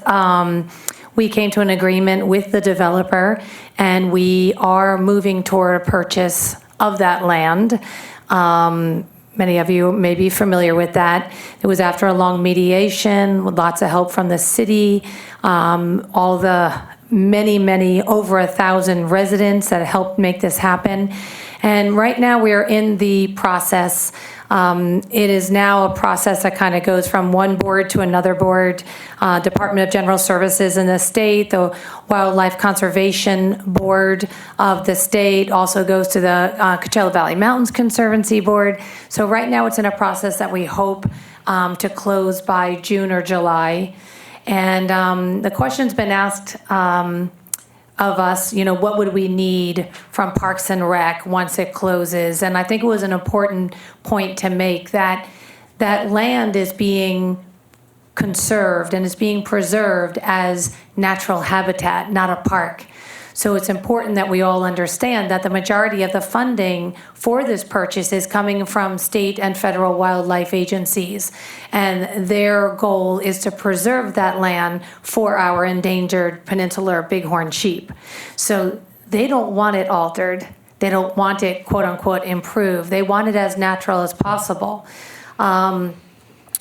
we came to an agreement with the developer, and we are moving toward a purchase of that land. Many of you may be familiar with that. It was after a long mediation with lots of help from the city, all the many, over 1,000 residents that helped make this happen. And right now we are in the process. It is now a process that kind of goes from one board to another board. Department of General Services in the state, the Wildlife Conservation Board of the state also goes to the Coachella Valley Mountains Conservancy Board. So right now it's in a process that we hope to close by June or July. And the question's been asked of us, you know, what would we need from Parks and Rec once it closes? And I think it was an important point to make that that land is being conserved and is being preserved as natural habitat, not a park. So it's important that we all understand that the majority of the funding for this purchase is coming from state and federal wildlife agencies. And their goal is to preserve that land for our endangered peninsular bighorn sheep. So they don't want it altered. They don't want it, quote unquote, improved. They want it as natural as possible.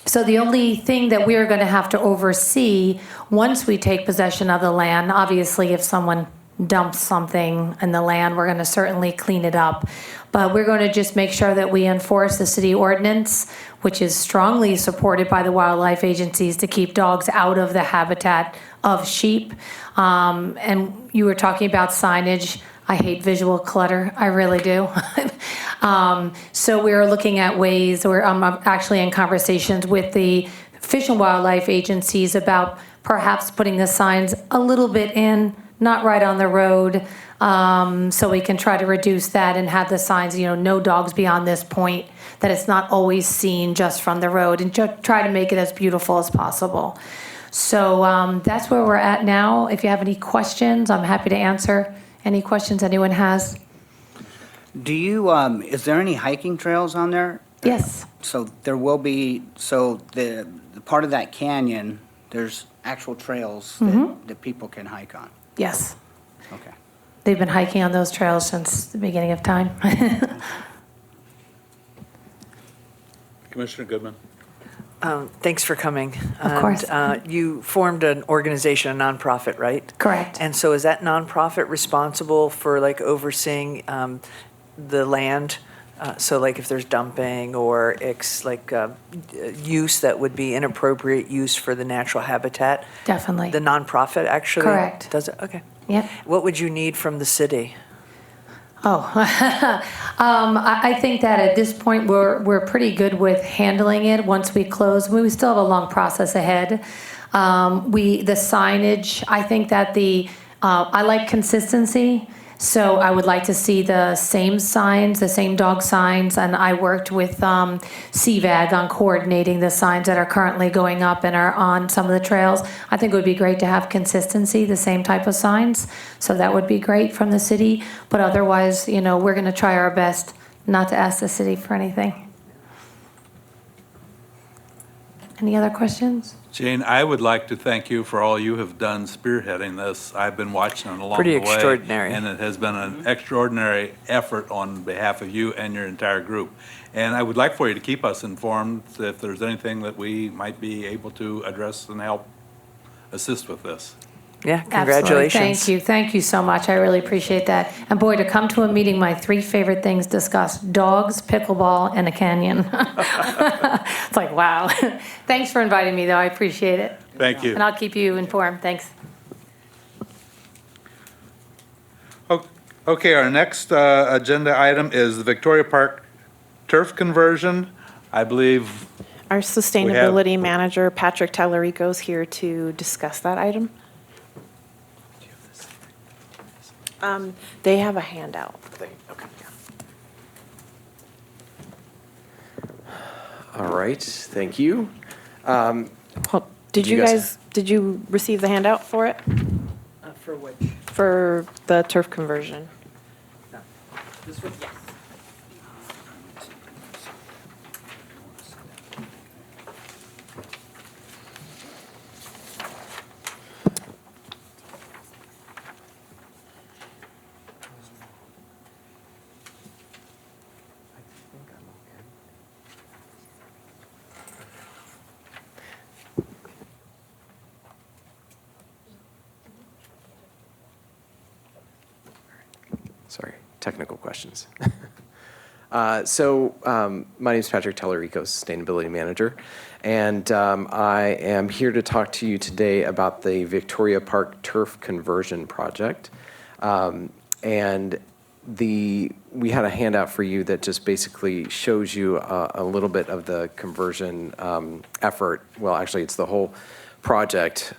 So the only thing that we're going to have to oversee once we take possession of the land, obviously if someone dumps something in the land, we're going to certainly clean it up. But we're going to just make sure that we enforce the city ordinance, which is strongly supported by the wildlife agencies to keep dogs out of the habitat of sheep. And you were talking about signage. I hate visual clutter. I really do. So we're looking at ways, or I'm actually in conversations with the Fish and Wildlife agencies about perhaps putting the signs a little bit in, not right on the road, so we can try to reduce that and have the signs, no dogs beyond this point, that it's not always seen just from the road, and try to make it as beautiful as possible. So that's where we're at now. If you have any questions, I'm happy to answer any questions anyone has. Do you, is there any hiking trails on there? Yes. So there will be, so the part of that canyon, there's actual trails that people can hike on? Yes. Okay. They've been hiking on those trails since the beginning of time. Commissioner Goodman. Thanks for coming. Of course. You formed an organization, a nonprofit, right? Correct. And so is that nonprofit responsible for overseeing the land? So if there's dumping or use that would be inappropriate use for the natural habitat? Definitely. The nonprofit actually? Correct. Does it? Okay. Yep. What would you need from the city? Oh, I think that at this point, we're pretty good with handling it once we close. We still have a long process ahead. The signage, I think that I like consistency. So I would like to see the same signs, the same dog signs, and I worked with CVAG on coordinating the signs that are currently going up and are on some of the trails. I think it would be great to have consistency, the same type of signs. So that would be great from the city. But otherwise, we're going to try our best not to ask the city for anything. Any other questions? Jane, I would like to thank you for all you have done spearheading this. I've been watching it along Pretty the way. extraordinary. And it has been an extraordinary effort on behalf of you and your entire group. And I would like for you to keep us informed if there's anything that we might be able to address and help assist with this. Yeah, Absolutely. congratulations. Thank you so much. I really appreciate that. And boy, to come to a meeting, my 3 favorite things discussed: dogs, pickleball, and a canyon. It's like, wow. Thanks for inviting me, though. I appreciate it. Thank you. And I'll keep you informed. Thanks. Okay, our next agenda item is the Victoria Park turf conversion. I believe Our sustainability manager, Patrick Tallarico, is here to discuss that item. They have a handout. All right, thank you. Did you guys, did you receive the handout for it? For what? For the turf conversion? This one? Yes. Sorry, technical questions. My name is Patrick Tallarico, Sustainability Manager, and I am here to talk to you today about the Victoria Park Turf Conversion Project. We had a handout for you that just basically shows you a little bit of the conversion effort. Well, actually, it's the whole project.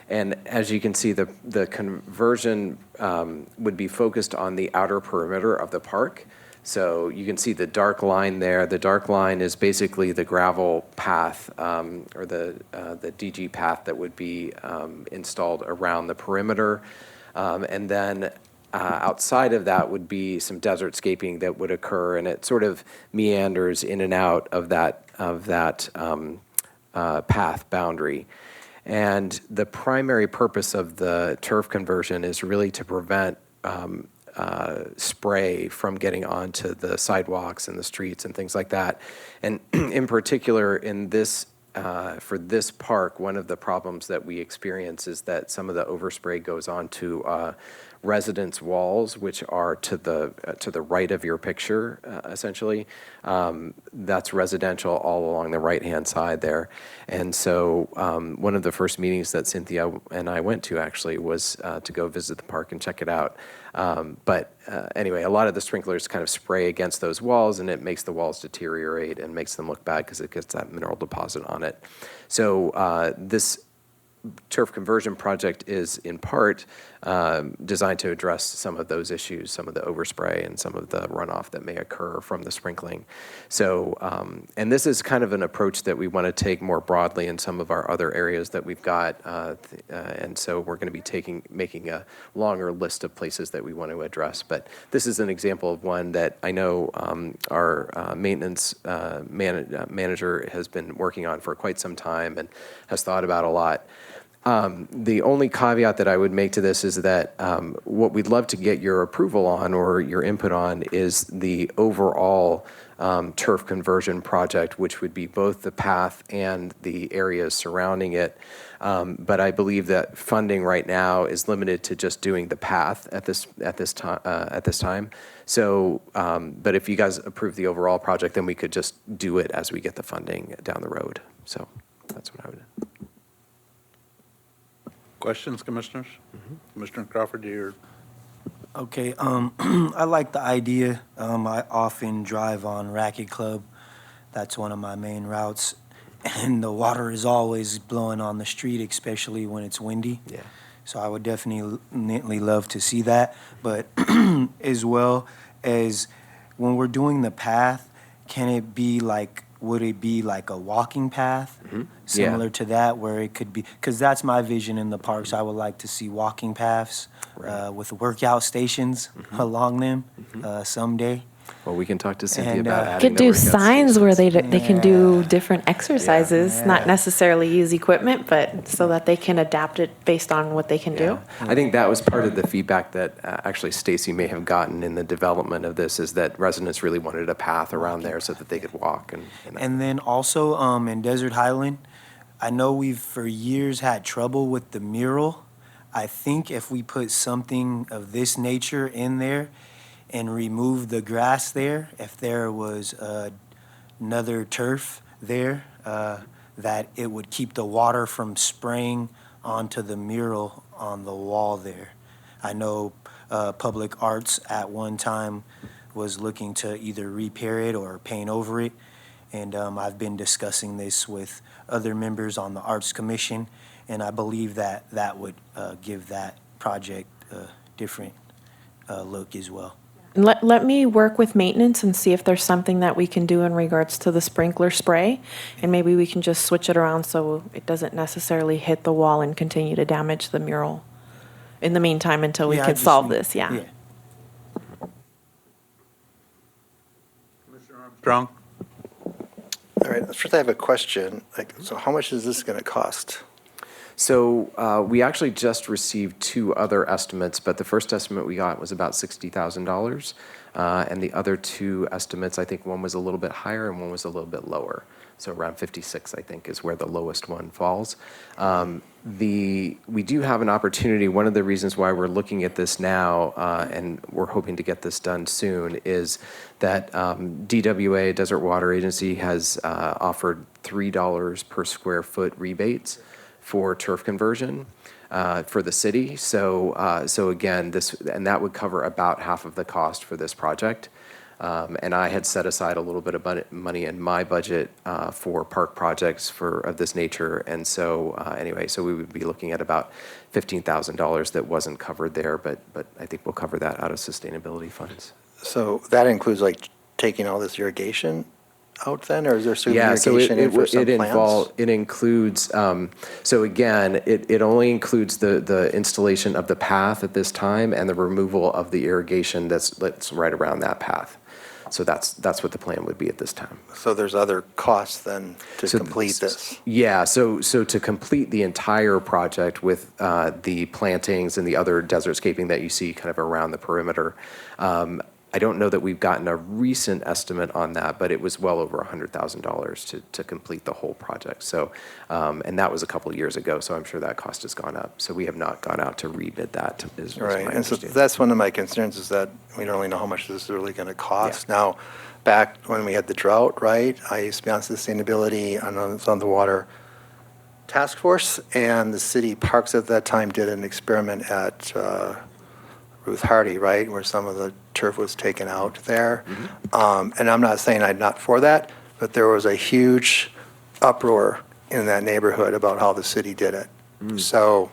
And as you can see, the conversion would be focused on the outer perimeter of the park. So you can see the dark line there. The dark line is basically the gravel path, or the DG path that would be installed around the perimeter. And then outside of that would be some desert scaping that would occur, and it sort of meanders in and out of that path boundary. And the primary purpose of the turf conversion is really to prevent spray from getting onto the sidewalks and the streets and things like that. And in particular, in this for this park, one of the problems that we experience is that some of the overspray goes onto residence walls, which are to the right of your picture, essentially. That's residential all along the right-hand side there. And so one of the first meetings that Cynthia and I went to actually was to go visit the park and check it out. But anyway, a lot of the sprinklers kind of spray against those walls, and it makes the walls deteriorate and makes them look bad because it gets that mineral deposit on it. So this turf conversion project is in part designed to address some of those issues, some of the overspray and some of the runoff that may occur from the sprinkling. So, and this is kind of an approach that we want to take more broadly in some of our other areas that we've got. And so we're going to be making a longer list of places that we want to address. But this is an example of one that I know our maintenance manager has been working on for quite some time and has thought about a lot. The only caveat that I would make to this is that what we'd love to get your approval on or your input on is the overall turf conversion project, which would be both the path and the areas surrounding it. But I believe that funding right now is limited to just doing the path at this time. So, but if you guys approve the overall project, then we could just do it as we get the funding down the road. So that's what I would. Questions, Commissioners? Commissioner Crawford, you're... Okay, I like the idea. I often drive on Racket Club. That's one of my main routes. And the water is always blowing on the street, especially when it's windy. Yeah. So I would definitely love to see that. But as well as when we're doing the path, would it be like a walking path? Similar to that, where it could be, because that's my vision in the parks. I would like to see walking paths with workout stations along them someday. Well, we can talk to Cynthia And, about uh, adding Could the do workout signs stations. where they can do different exercises, Yeah. not necessarily use equipment, but so that they can adapt it based on what they can do. I think that was part of the feedback that actually Stacy may have gotten in the development of this, is that residents really wanted a path around there so that they could walk. And then also in Desert Highland, I know we've for years had trouble with the mural. I think if we put something of this nature in there and remove the grass there, if there was another turf there, that it would keep the water from spraying onto the mural on the wall there. I know Public Arts at one time was looking to either repair it or paint over it. And I've been discussing this with other members on the Arts Commission, and I believe that that would give that project a different look as well. Let me work with maintenance and see if there's something that we can do in regards to the sprinkler spray. And maybe we can just switch it around so it doesn't necessarily hit the wall and continue to damage the mural in the meantime until we Yeah, I can just solve need- this, yeah. Commissioner Armstrong? All right, first I have a question. So how much is this going to cost? So we actually just received two other estimates, but the first estimate we got was about $60,000. And the other two estimates, I think one was a little bit higher and one was a little bit lower. So around 56, I think, is where the lowest one falls. We do have an opportunity. One of the reasons why we're looking at this now, and we're hoping to get this done soon, is that DWA, Desert Water Agency, has offered $3 per square foot rebates for turf conversion for the city. So again, that would cover about half of the cost for this project. And I had set aside a little bit of money in my budget for park projects of this nature. And so anyway, so we would be looking at about $15,000 that wasn't covered there, but I think we'll cover that out of sustainability funds. So that includes like taking all this irrigation out then, or is there some Yeah, so irrigation in for some plants? it includes, so again, it only includes the installation of the path at this time and the removal of the irrigation that's right around that path. So that's what the plan would be at this time. So there's other costs then to complete this? Yeah, so to complete the entire project with the plantings and the other desertscaping that you see kind of around the perimeter, I don't know that we've gotten a recent estimate on that, but it was well over $100,000 to complete the whole project. So, and that was a couple of years ago, so I'm sure that cost has gone up. So we have not gone out to rebid that, is my Right, and so understanding. that's one of my concerns, is that we don't really know how much this is really going to cost. Now, back when we had the drought, right, I used to be on sustainability on the water task force, and the city parks at that time did an experiment at Ruth Hardy, right, where some of the turf was taken out there. And I'm not saying I'm not for that, but there was a huge uproar in that neighborhood about how the city did it. So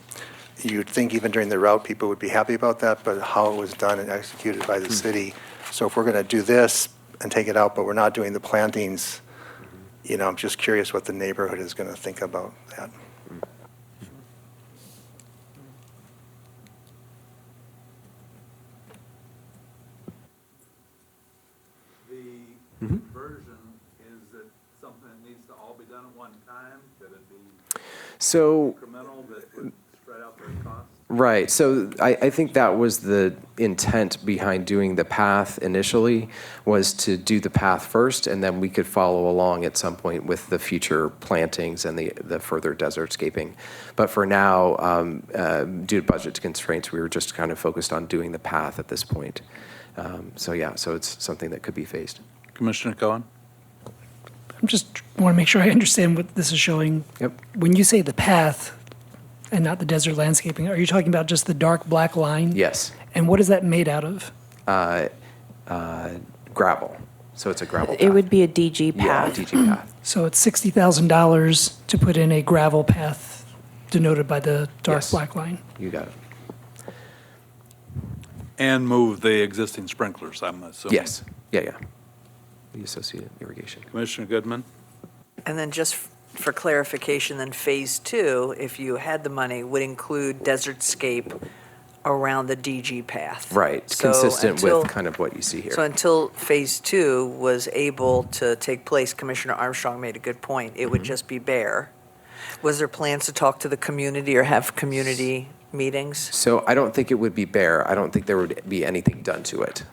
you'd think even during the route, people would be happy about that, but how it was done and executed by the city. So if we're going to do this and take it out, but we're not doing the plantings, you know, I'm just curious what the neighborhood is going to think about that. The version, is it something that needs to all be done at one time? Could it be So, incremental that would spread out the cost? right, so I think that was the intent behind doing the path initially, was to do the path first, and then we could follow along at some point with the future plantings and the further desertscaping. But for now, due to budget constraints, we were just kind of focused on doing the path at this point. So yeah, so it's something that could be phased. Commissioner Cohen? I'm just want to make sure I understand what this is showing. Yep. When you say the path and not the desert landscaping, are you talking about just the dark black line? Yes, And what is that made out of? gravel, so it's a gravel path. It would be a DG Yeah, path. DG path. So it's $60,000 to put in a gravel path denoted by the dark Yes. black line. You got it. And move the existing sprinklers, I'm assuming? Yes, yeah. The associated irrigation. Commissioner Goodman? And then just for clarification, then Phase 2, if you had the money, would include desertscape around the DG path. Right, So consistent until- with kind of what you see here. So until Phase 2 was able to take place, Commissioner Armstrong made a good point, it would just be bare. Was there plans to talk to the community or have community meetings? So I don't think it would be bare. I don't think there would be anything done to it.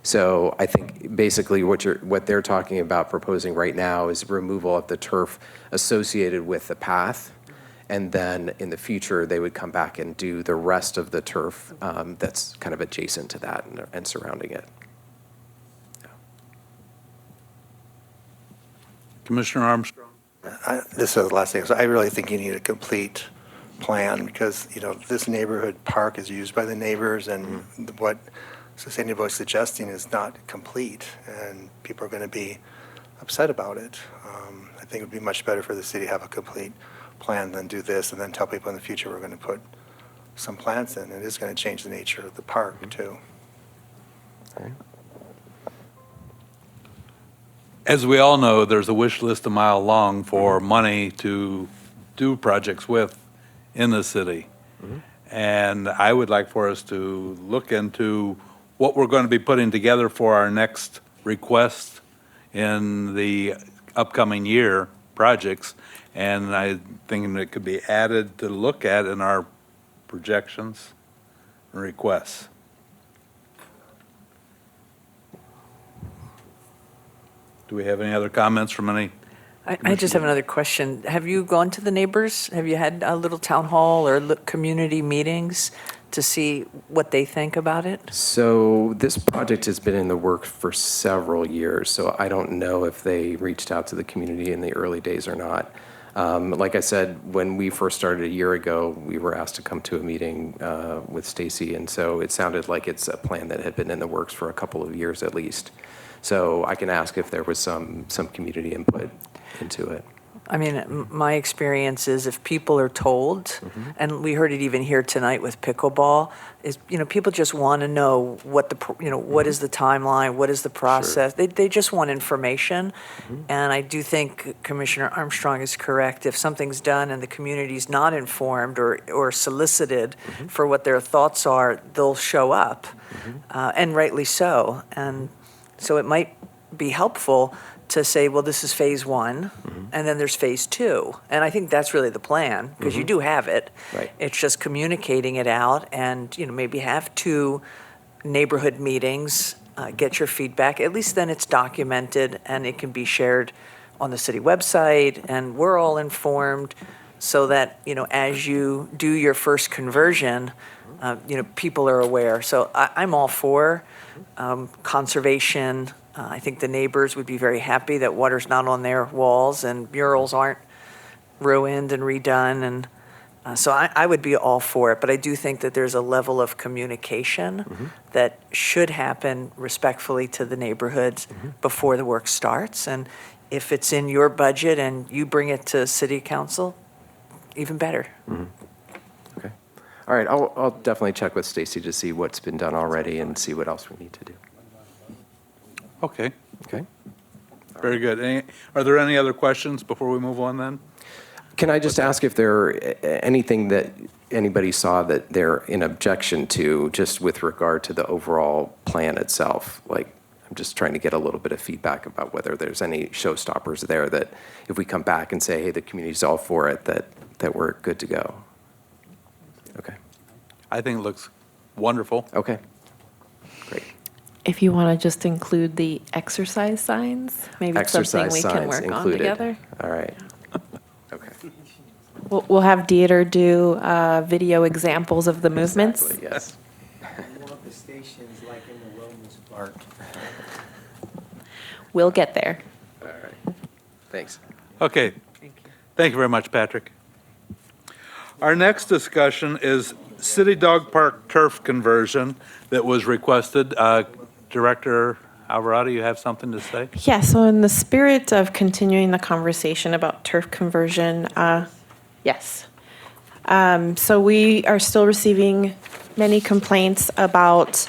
So I think basically what they're talking about proposing right now is removal of the turf associated with the path. And then in the future, they would come back and do the rest of the turf that's kind of adjacent to that and surrounding it. Commissioner Armstrong? This is the last thing. So I really think you need a complete plan, because, you know, this neighborhood park is used by the neighbors, and what Sustainable is suggesting is not complete, and people are going to be upset about it. I think it would be much better for the city to have a complete plan than do this and then tell people in the future we're going to put some plants in. It is going to change the nature of the park, too. As we all know, there's a wish list a mile long for money to do projects with in the city. And I would like for us to look into what we're going to be putting together for our next request in the upcoming year projects. And I think it could be added to look at in our projections and requests. Do we have any other comments from any? I just have another question. Have you gone to the neighbors? Have you had a little town hall or community meetings to see what they think about it? So this project has been in the works for several years, so I don't know if they reached out to the community in the early days or not. Like I said, when we first started a year ago, we were asked to come to a meeting with Stacy, and so it sounded like it's a plan that had been in the works for a couple of years at least. So I can ask if there was some community input into it. I mean, my experience is if people are told, and we heard it even here tonight with pickleball, is, people just want to know what what is the timeline, what is the process? They just want information. And I do think Commissioner Armstrong is correct. If something's done and the community's not informed or solicited for what their thoughts are, they'll show up, and rightly so. And so it might be helpful to say, well, this is phase one, and then there's phase two. And I think that's really the plan, because you do have it. Right. It's just communicating it out and, maybe have 2 neighborhood meetings, get your feedback. At least then it's documented and it can be shared on the city website, and we're all informed so that, as you do your first conversion, people are aware. So I'm all for conservation. I think the neighbors would be very happy that water's not on their walls and murals aren't ruined and redone. And so I would be all for it. But I do think that there's a level of communication that should happen respectfully to the neighborhoods before the work starts. And if it's in your budget and you bring it to city council, even better. Okay. All right, I'll definitely check with Stacy to see what's been done already and see what else we need to do. Okay, Okay? very good. Are there any other questions before we move on then? Can I just ask if there anything that anybody saw that they're in objection to, just with regard to the overall plan itself? Like, I'm just trying to get a little bit of feedback about whether there's any showstoppers there that if we come back and say, hey, the community's all for it, that we're good to go. Okay. I think it looks wonderful. Okay. Great. If you want to just include the exercise signs, maybe it's something Exercise we can signs work on included. together. All right. Okay. We'll have Dieter do video examples of the movements. Exactly, yes. We want the stations like in the wellness park. We'll get there. All right. Thanks. Okay. Thank you very much, Patrick. Our next discussion is City Dog Park turf conversion that was requested. Director Alvarado, you have something to say? Yeah, so in the spirit of continuing the conversation about turf conversion, yes. So we are still receiving many complaints about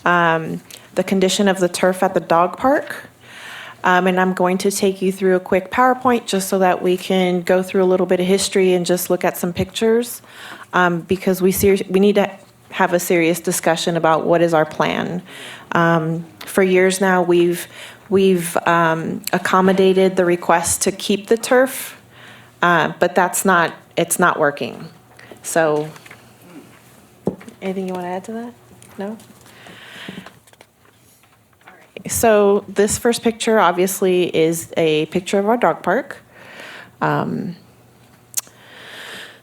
the condition of the turf at the dog park. And I'm going to take you through a quick PowerPoint just so that we can go through a little bit of history and just look at some pictures, because we need to have a serious discussion about what is our plan. For years now, we've accommodated the request to keep the turf, but it's not working. So, anything you want to add to that? No? So this first picture obviously is a picture of our dog park.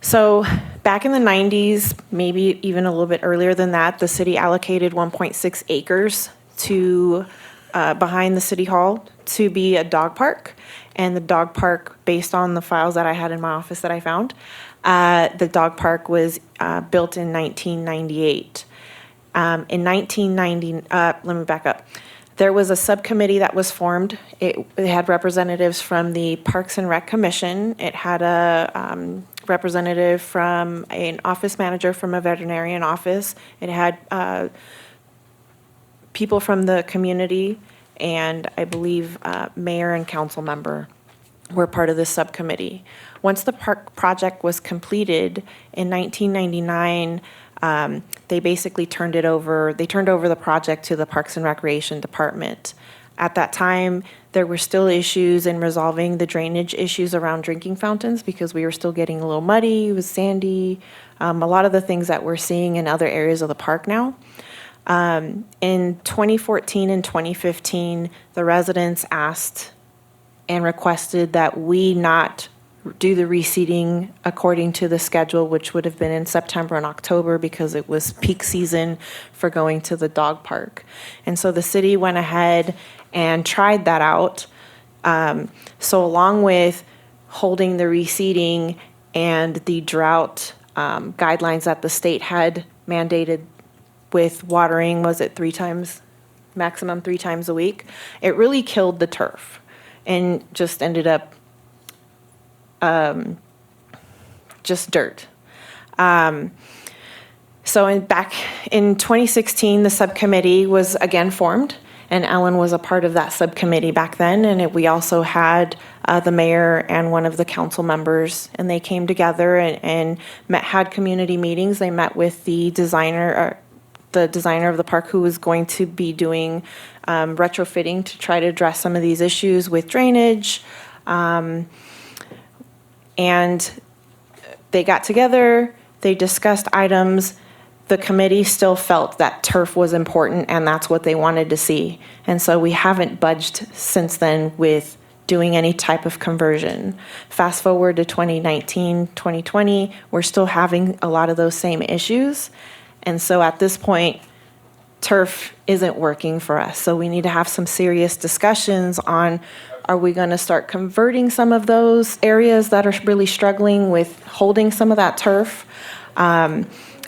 So back in the 90s, maybe even a little bit earlier than that, the city allocated 1.6 acres to behind the city hall to be a dog park. And the dog park, based on the files that I had in my office that I found, the dog park was built in 1998. In 1990, let me back up. There was a subcommittee that was formed. It had representatives from the Parks and Rec Commission. It had a representative from an office manager from a veterinarian office. It had people from the community, and I believe mayor and council member were part of this subcommittee. Once the park project was completed in 1999, they basically turned over the project to the Parks and Recreation Department. At that time, there were still issues in resolving the drainage issues around drinking fountains because we were still getting a little muddy, it was sandy, a lot of the things that we're seeing in other areas of the park now. In 2014 and 2015, the residents asked and requested that we not do the reseeding according to the schedule, which would have been in September and October because it was peak season for going to the dog park. And so the city went ahead and tried that out. So along with holding the reseeding and the drought guidelines that the state had mandated with watering, was it maximum 3 times a week? It really killed the turf and just ended up just dirt. So back in 2016, the subcommittee was again formed, and Ellen was a part of that subcommittee back then. And we also had the mayor and one of the council members, and they came together and had community meetings. They met with the designer of the park, who was going to be doing retrofitting to try to address some of these issues with drainage. And they got together, they discussed items. The committee still felt that turf was important, and that's what they wanted to see. And so we haven't budged since then with doing any type of conversion. Fast forward to 2019, 2020, we're still having a lot of those same issues. And so at this point, turf isn't working for us. So we need to have some serious discussions on, are we going to start converting some of those areas that are really struggling with holding some of that turf?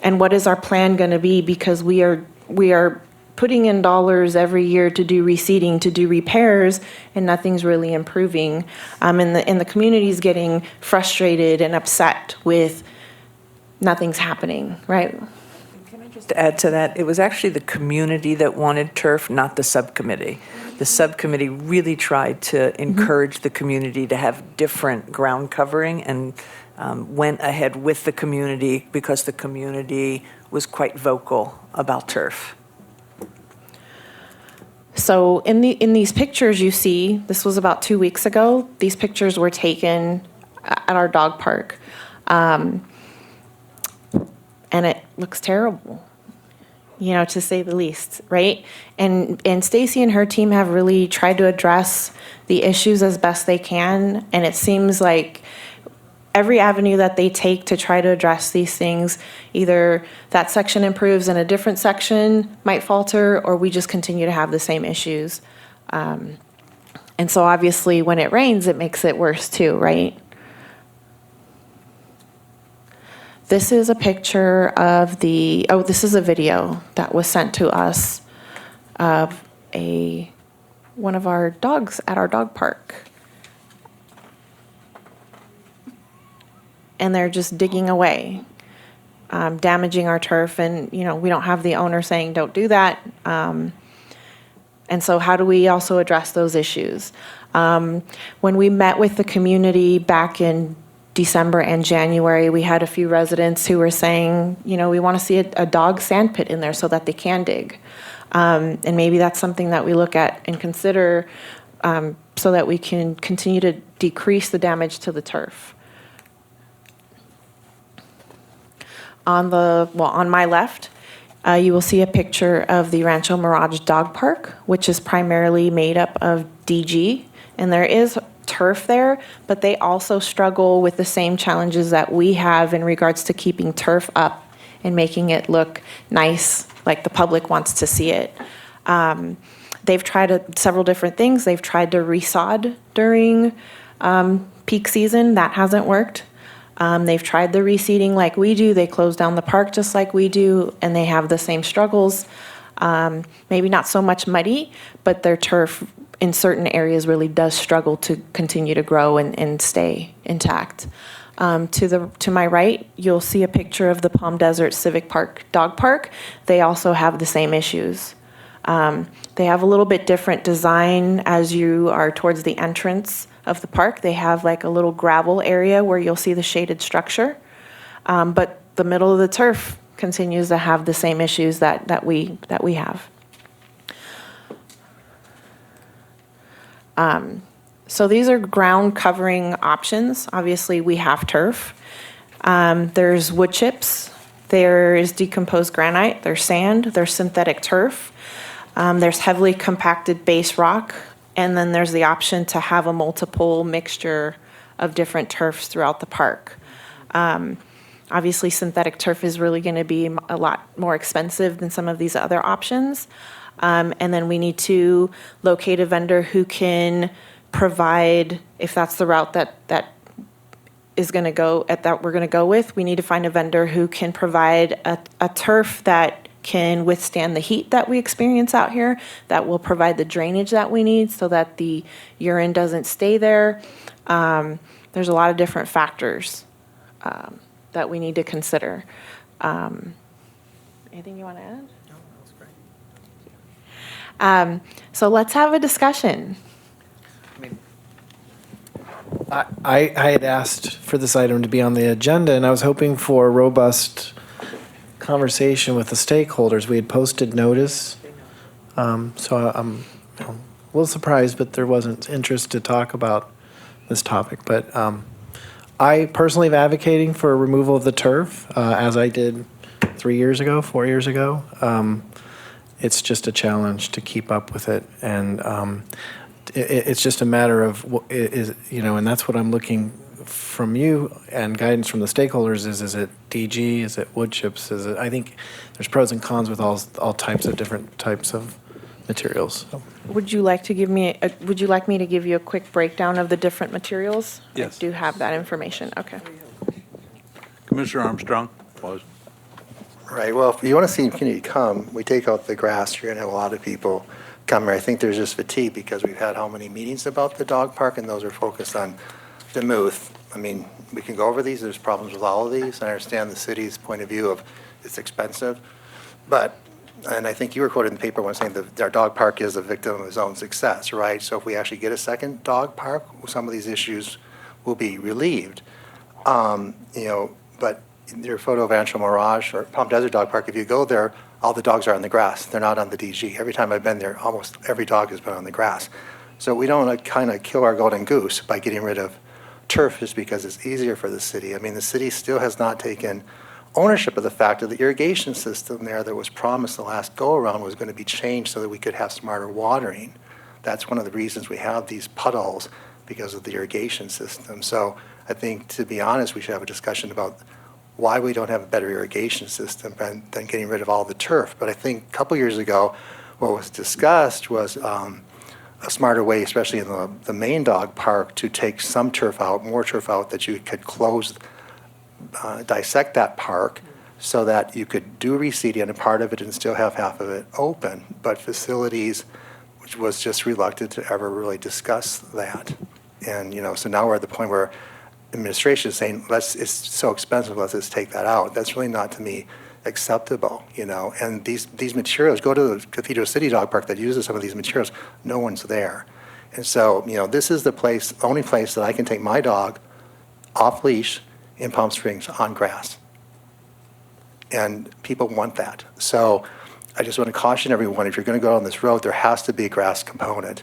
And what is our plan going to be? Because we are putting in dollars every year to do reseeding, to do repairs, and nothing's really improving. And the community's getting frustrated and upset with nothing's happening, right? To add to that, it was actually the community that wanted turf, not the subcommittee. The subcommittee really tried to encourage the community to have different ground covering, and went ahead with the community because the community was quite vocal about turf. So in these pictures you see, this was about 2 weeks ago, these pictures were taken at our dog park. And it looks terrible, to say the least, right? And Stacy and her team have really tried to address the issues as best they can, and it seems like every avenue that they take to try to address these things, either that section improves and a different section might falter, or we just continue to have the same issues. And so obviously when it rains, it makes it worse too, right? This is a picture of this is a video that was sent to us of one of our dogs at our dog park. And they're just digging away, damaging our turf. And, we don't have the owner saying, don't do that. And so how do we also address those issues? When we met with the community back in December and January, we had a few residents who were saying, we want to see a dog sand pit in there so that they can dig. And maybe that's something that we look at and consider so that we can continue to decrease the damage to the turf. On my left, you will see a picture of the Rancho Mirage Dog Park, which is primarily made up of DG, and there is turf there, but they also struggle with the same challenges that we have in regards to keeping turf up and making it look nice, like the public wants to see it. They've tried several different things. They've tried to resod during peak season. That hasn't worked. They've tried the reseeding like we do. They close down the park just like we do, and they have the same struggles. Maybe not so much muddy, but their turf in certain areas really does struggle to continue to grow and stay intact. To my right, you'll see a picture of the Palm Desert Civic Park Dog Park. They also have the same issues. They have a little bit different design as you are towards the entrance of the park. They have like a little gravel area where you'll see the shaded structure. But the middle of the turf continues to have the same issues that we have. So these are ground covering options. Obviously, we have turf. There's wood chips. There is decomposed granite. There's sand. There's synthetic turf. There's heavily compacted base rock. And then there's the option to have a multiple mixture of different turfs throughout the park. Obviously, synthetic turf is really going to be a lot more expensive than some of these other options. And then we need to locate a vendor who can provide, if that's the route that is going to go, that we're going to go with, we need to find a vendor who can provide a turf that can withstand the heat that we experience out here, that will provide the drainage that we need so that the urine doesn't stay there. There's a lot of different factors that we need to consider. Anything you want to add? No, that was great. So let's have a discussion. I had asked for this item to be on the agenda, and I was hoping for a robust conversation with the stakeholders. We had posted notice, so I'm a little surprised, but there wasn't interest to talk about this topic. But I personally am advocating for removal of the turf, as I did 4 years ago. It's just a challenge to keep up with it, and it's just a matter of, and that's what I'm looking from you and guidance from the stakeholders is it DG, is it wood chips, I think there's pros and cons with all types of different types of materials. So. Would you like me to give you a quick breakdown of the different materials? Yes. I do have that information. Okay. Commissioner Armstrong? Right, well, if you want to see community come, we take out the grass, you're going to have a lot of people come here. I think there's just fatigue because we've had how many meetings about the dog park, and those are focused on Demuth. I mean, we can go over these, there's problems with all of these. I understand the city's point of view of it's expensive, but, and I think you were quoted in the paper when saying that our dog park is a victim of its own success, right? So if we actually get a second dog park, some of these issues will be relieved. But your photo of Ancho Mirage or Palm Desert Dog Park, if you go there, all the dogs are on the grass. They're not on the DG. Every time I've been there, almost every dog has been on the grass. So we don't want to kind of kill our golden goose by getting rid of turf just because it's easier for the city. I mean, the city still has not taken ownership of the fact that the irrigation system there that was promised the last go-around was going to be changed so that we could have smarter watering. That's one of the reasons we have these puddles, because of the irrigation system. So I think, to be honest, we should have a discussion about why we don't have a better irrigation system than getting rid of all the turf. But I think a couple years ago, what was discussed was a smarter way, especially in the main dog park, to take some turf out, more turf out, that you could close, dissect that park so that you could do reseeding on a part of it and still have half of it open. But facilities, which was just reluctant to ever really discuss that. And, so now we're at the point where administration is saying, it's so expensive, let's just take that out. That's really not, to me, acceptable, And these materials, go to the Cathedral City Dog Park that uses some of these materials, no one's there. And so, this is the only place that I can take my dog off leash in Palm Springs on grass. And people want that. So I just want to caution everyone, if you're going to go on this road, there has to be a grass component.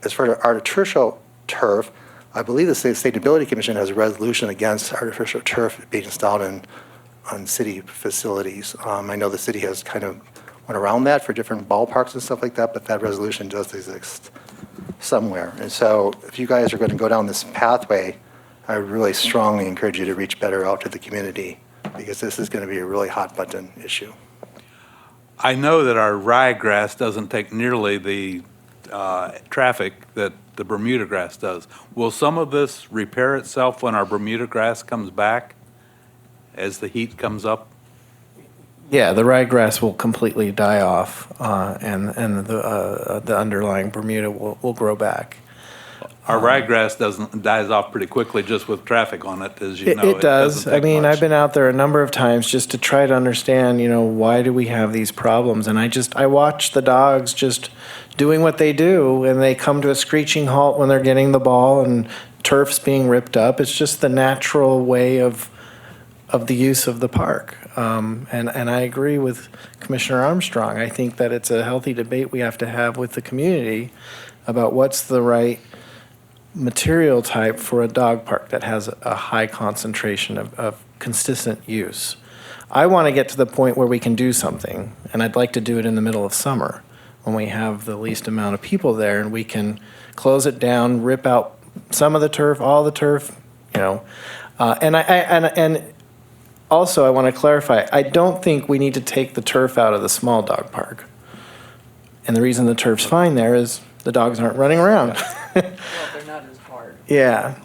As for artificial turf, I believe the Sustainability Commission has a resolution against artificial turf being installed on city facilities. I know the city has kind of went around that for different ballparks and stuff like that, but that resolution does exist somewhere. And so if you guys are going to go down this pathway, I really strongly encourage you to reach better out to the community, because this is going to be a really hot button issue. I know that our ryegrass doesn't take nearly the traffic that the Bermuda grass does. Will some of this repair itself when our Bermuda grass comes back as the heat comes up? Yeah, the ryegrass will completely die off, and the underlying Bermuda will grow back. Our ryegrass dies off pretty quickly just with traffic on it, as you know. It does. doesn't take much. I've been out there a number of times just to try to understand, why do we have these problems? And I watch the dogs just doing what they do, and they come to a screeching halt when they're getting the ball and turf's being ripped up. It's just the natural way of the use of the park. And I agree with Commissioner Armstrong. I think that it's a healthy debate we have to have with the community about what's the right material type for a dog park that has a high concentration of consistent use. I want to get to the point where we can do something, and I'd like to do it in the middle of summer when we have the least amount of people there, and we can close it down, rip out some of the turf, all the turf, and also I want to clarify, I don't think we need to take the turf out of the small dog park. And the reason the turf's fine there is the dogs aren't running around. Well, they're not as hard. Yeah.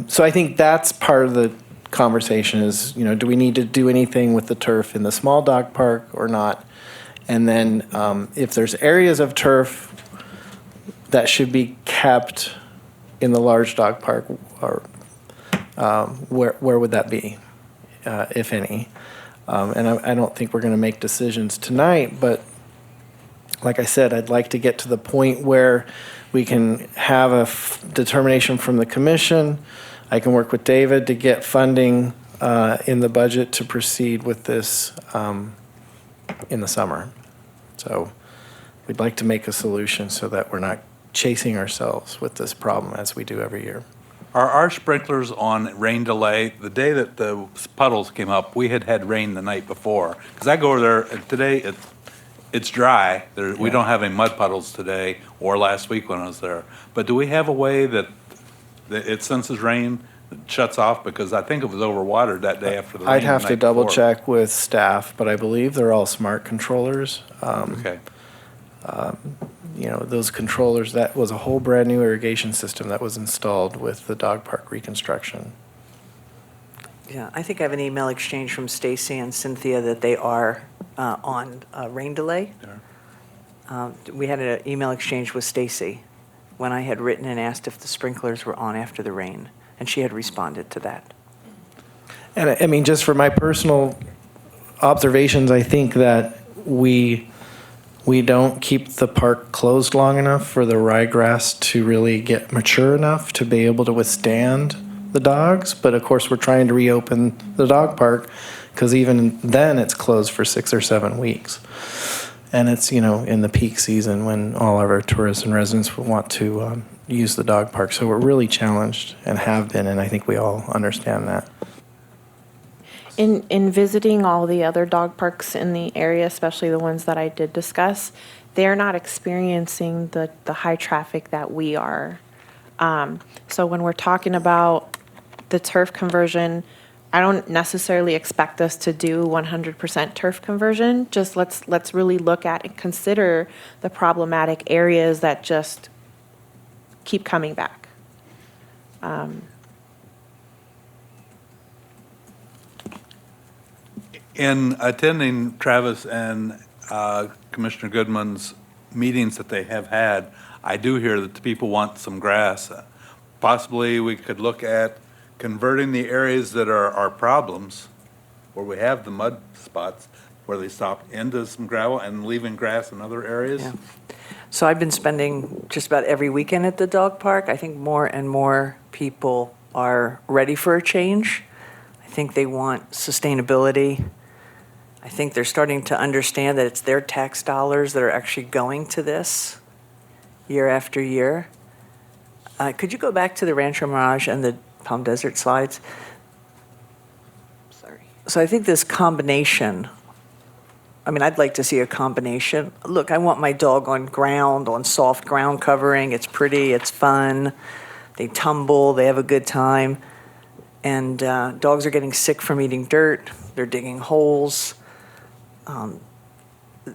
So I think that's part of the conversation is, do we need to do anything with the turf in the small dog park or not? And then if there's areas of turf that should be kept in the large dog park, or where would that be, if any? And I don't think we're going to make decisions tonight, but like I said, I'd like to get to the point where we can have a determination from the commission. I can work with David to get funding in the budget to proceed with this in the summer. So we'd like to make a solution so that we're not chasing ourselves with this problem as we do every year. Are our sprinklers on rain delay? The day that the puddles came up, we had rain the night before. Because I go over there, and today it's dry. We don't have any mud puddles today or last week when I was there. But do we have a way that it senses rain, it shuts off? Because I think it was overwatered that day after the rain. I'd have the to night double before. check with staff, but I believe they're all smart controllers. Okay. You know, those controllers, that was a whole brand new irrigation system that was installed with the dog park reconstruction. Yeah, I think I have an email exchange from Stacy and Cynthia that they are on rain delay. We had an email exchange with Stacy when I had written and asked if the sprinklers were on after the rain, and she had responded to that. And I mean, just for my personal observations, I think that we don't keep the park closed long enough for the ryegrass to really get mature enough to be able to withstand the dogs. But of course, we're trying to reopen the dog park because even then it's closed for 6 or 7 weeks. And it's, you know, in the peak season when all of our tourists and residents will want to use the dog park. So we're really challenged and have been, and I think we all understand that. In visiting all the other dog parks in the area, especially the ones that I did discuss, they're not experiencing the high traffic that we are. So when we're talking about the turf conversion, I don't necessarily expect us to do 100% turf conversion. Just let's really look at and consider the problematic areas that just keep coming back. In attending Travis and Commissioner Goodman's meetings that they have had, I do hear that the people want some grass. Possibly we could look at converting the areas that are our problems, where we have the mud spots, where they stop into some gravel and leaving grass in other areas. Yeah. So I've been spending just about every weekend at the dog park. I think more and more people are ready for a change. I think they want sustainability. I think they're starting to understand that it's their tax dollars that are actually going to this year after year. Could you go back to the Rancho Mirage and the Palm Desert slides? Sorry. So I think this combination, I mean, I'd like to see a combination. Look, I want my dog on ground, on soft ground covering. It's pretty, it's fun. They tumble, they have a good time. And dogs are getting sick from eating dirt. They're digging holes.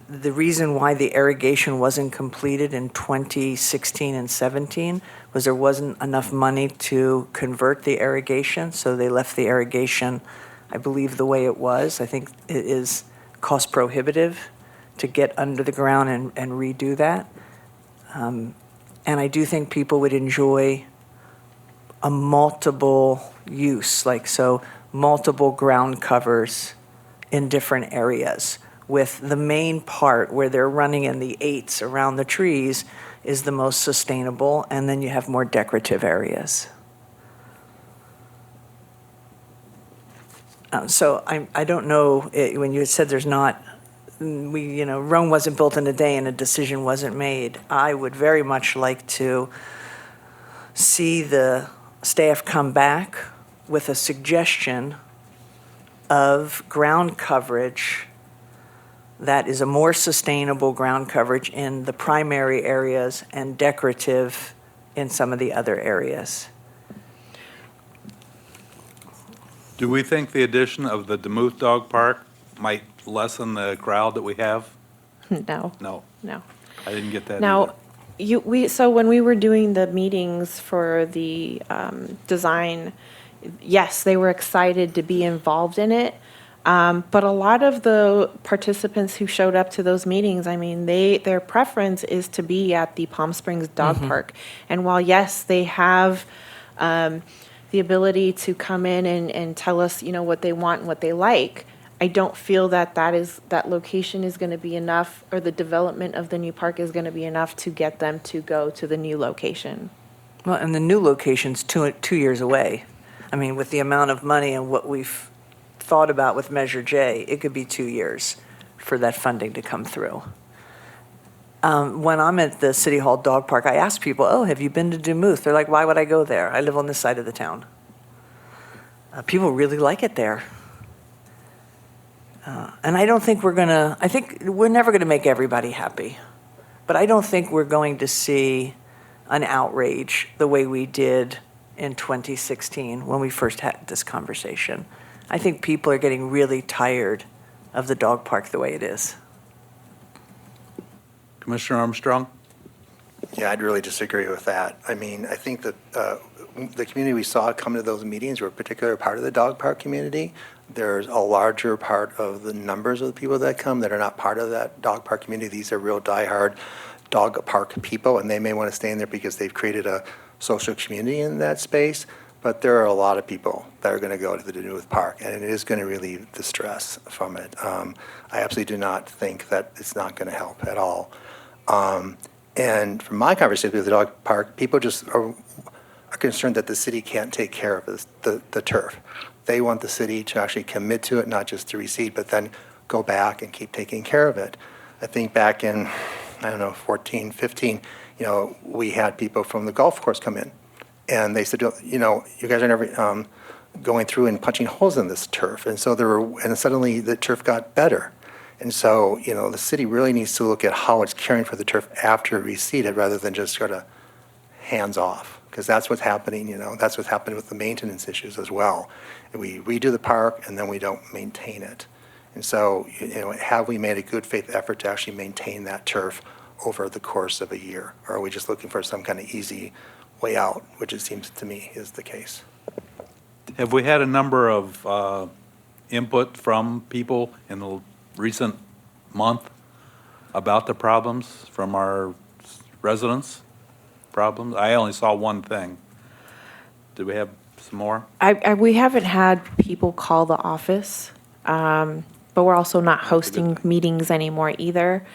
The reason why the irrigation wasn't completed in 2016 and 17 was there wasn't enough money to convert the irrigation, so they left the irrigation, I believe, the way it was. I think it is cost prohibitive to get under the ground and redo that. And I do think people would enjoy a multiple use, like so multiple ground covers in different areas, with the main part where they're running in the 8s around the trees is the most sustainable, and then you have more decorative areas. So I don't know, when you said there's not, Rome wasn't built in a day and a decision wasn't made. I would very much like to see the staff come back with a suggestion of ground coverage that is a more sustainable ground coverage in the primary areas and decorative in some of the other areas. Do we think the addition of the Demuth Dog Park might lessen the crowd that we have? No. No, No. I didn't get that Now, either. so when we were doing the meetings for the design, yes, they were excited to be involved in it. But a lot of the participants who showed up to those meetings, I mean, their preference is to be at the Palm Springs Dog Park. And while, yes, they have the ability to come in and tell us, you know, what they want and what they like, I don't feel that that location is going to be enough, or the development of the new park is going to be enough to get them to go to the new location. Well, and the new location's 2 years away. I mean, with the amount of money and what we've thought about with Measure J, it could be 2 years for that funding to come through. When I'm at the City Hall Dog Park, I ask people, oh, have you been to Duluth? They're like, why would I go there? I live on this side of the town. People really like it there. And I don't think I think we're never going to make everybody happy. But I don't think we're going to see an outrage the way we did in 2016 when we first had this conversation. I think people are getting really tired of the dog park the way it is. Commissioner Armstrong? Yeah, I'd really disagree with that. I mean, I think that the community we saw come to those meetings were a particular part of the dog park community. There's a larger part of the numbers of the people that come that are not part of that dog park community. These are real diehard dog park people, and they may want to stay in there because they've created a social community in that space. But there are a lot of people that are going to go to the Duluth Park, and it is going to relieve the stress from it. I absolutely do not think that it's not going to help at all. And from my conversation with the dog park, people just are concerned that the city can't take care of the turf. They want the city to actually commit to it, not just to recede, but then go back and keep taking care of it. I think back in, 14, 15, we had people from the golf course come in, and they said, you guys are never going through and punching holes in this turf. And so and suddenly the turf got better. And so, the city really needs to look at how it's caring for the turf after it receded rather than just sort of hands off, because that's what's happening, that's what's happening with the maintenance issues as well. We redo the park and then we don't maintain it. And so, have we made a good faith effort to actually maintain that turf over the course of a year? Or are we just looking for some kind of easy way out, which it seems to me is the case? Have we had a number of input from people in the recent month about the problems from our residents? Problems? I only saw one thing. Do we have some more? We haven't had people call the office, but we're also not hosting meetings anymore either.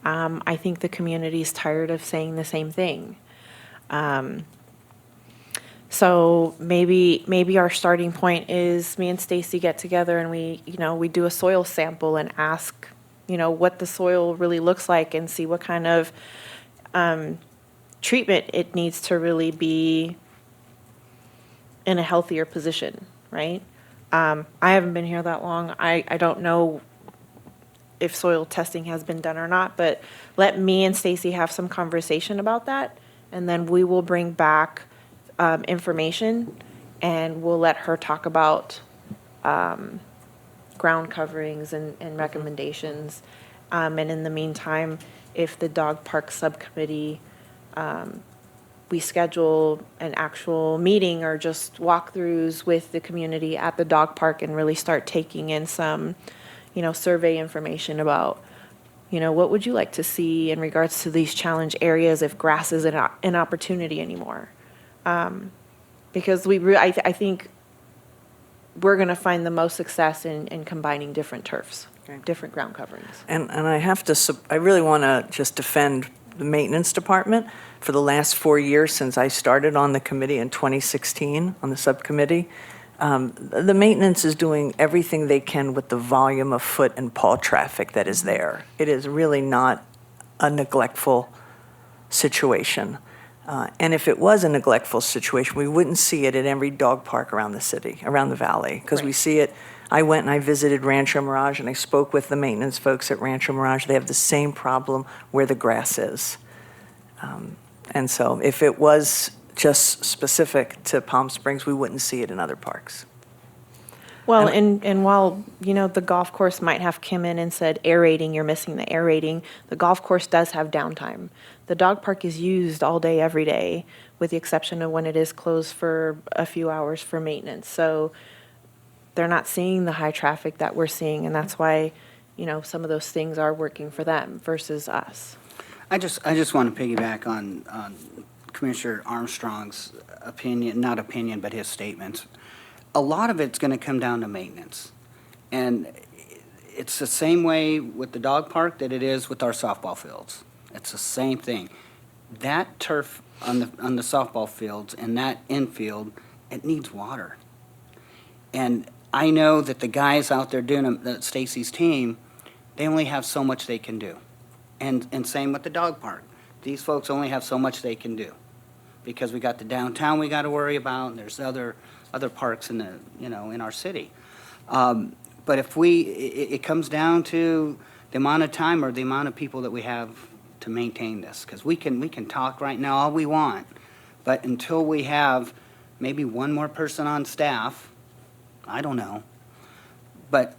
I think the community's tired of saying the same thing. So maybe our starting point is me and Stacy get together and we do a soil sample and ask, what the soil really looks like and see what kind of treatment it needs to really be in a healthier position, right? I haven't been here that long. I don't know if soil testing has been done or not, but let me and Stacy have some conversation about that, and then we will bring back information, and we'll let her talk about ground coverings and recommendations. And in the meantime, if the dog park subcommittee, we schedule an actual meeting or just walkthroughs with the community at the dog park and really start taking in some, survey information about, what would you like to see in regards to these challenge areas if grass isn't an opportunity anymore? Because I think we're going to find the most success in combining different turfs, different ground coverings. And I really want to just defend the maintenance department. For the last 4 years since I started on the committee in 2016, on the subcommittee, the maintenance is doing everything they can with the volume of foot and paw traffic that is there. It is really not a neglectful situation. And if it was a neglectful situation, we wouldn't see it at every dog park around the city, around the valley, because we see it. I went and I visited Rancho Mirage, and I spoke with the maintenance folks at Rancho Mirage. They have the same problem where the grass is. And so if it was just specific to Palm Springs, we wouldn't see it in other parks. Well, and while, the golf course might have come in and said aerating, you're missing the aerating, the golf course does have downtime. The dog park is used all day, every day, with the exception of when it is closed for a few hours for maintenance. So they're not seeing the high traffic that we're seeing, and that's why, some of those things are working for them versus us. I just want to piggyback on Commissioner Armstrong's opinion, not opinion, but his statements. A lot of it's going to come down to maintenance. And it's the same way with the dog park that it is with our softball fields. It's the same thing. That turf on the softball fields and that infield, it needs water. And I know that the guys out there doing them, Stacy's team, they only have so much they can do. And same with the dog park. These folks only have so much they can do. Because we got the downtown we got to worry about, and there's other parks in the, in our city. But if it comes down to the amount of time or the amount of people that we have to maintain this. Because we can talk right now all we want, but until we have maybe one more person on staff, I don't know. But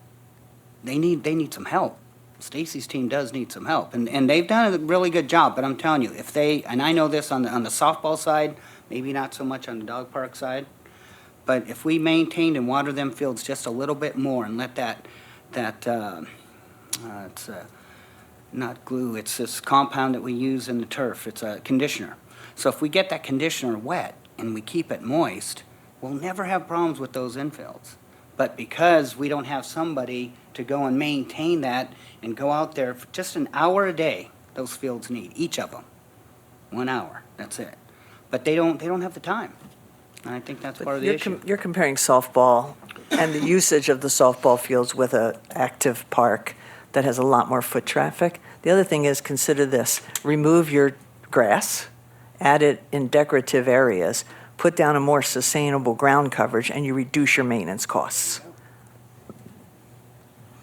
they need some help. Stacy's team does need some help, and they've done a really good job. But I'm telling you, if they, and I know this on the softball side, maybe not so much on the dog park side, but if we maintained and water them fields just a little bit more and let it's not glue, it's this compound that we use in the turf. It's a conditioner. So if we get that conditioner wet and we keep it moist, we'll never have problems with those infields. But because we don't have somebody to go and maintain that and go out there for just an hour a day, those fields need, each of them, 1 hour, that's it. But they don't have the time. And I think that's part of the issue. You're comparing softball and the usage of the softball fields with an active park that has a lot more foot traffic. The other thing is, consider this: remove your grass, add it in decorative areas, put down a more sustainable ground coverage, and you reduce your maintenance costs.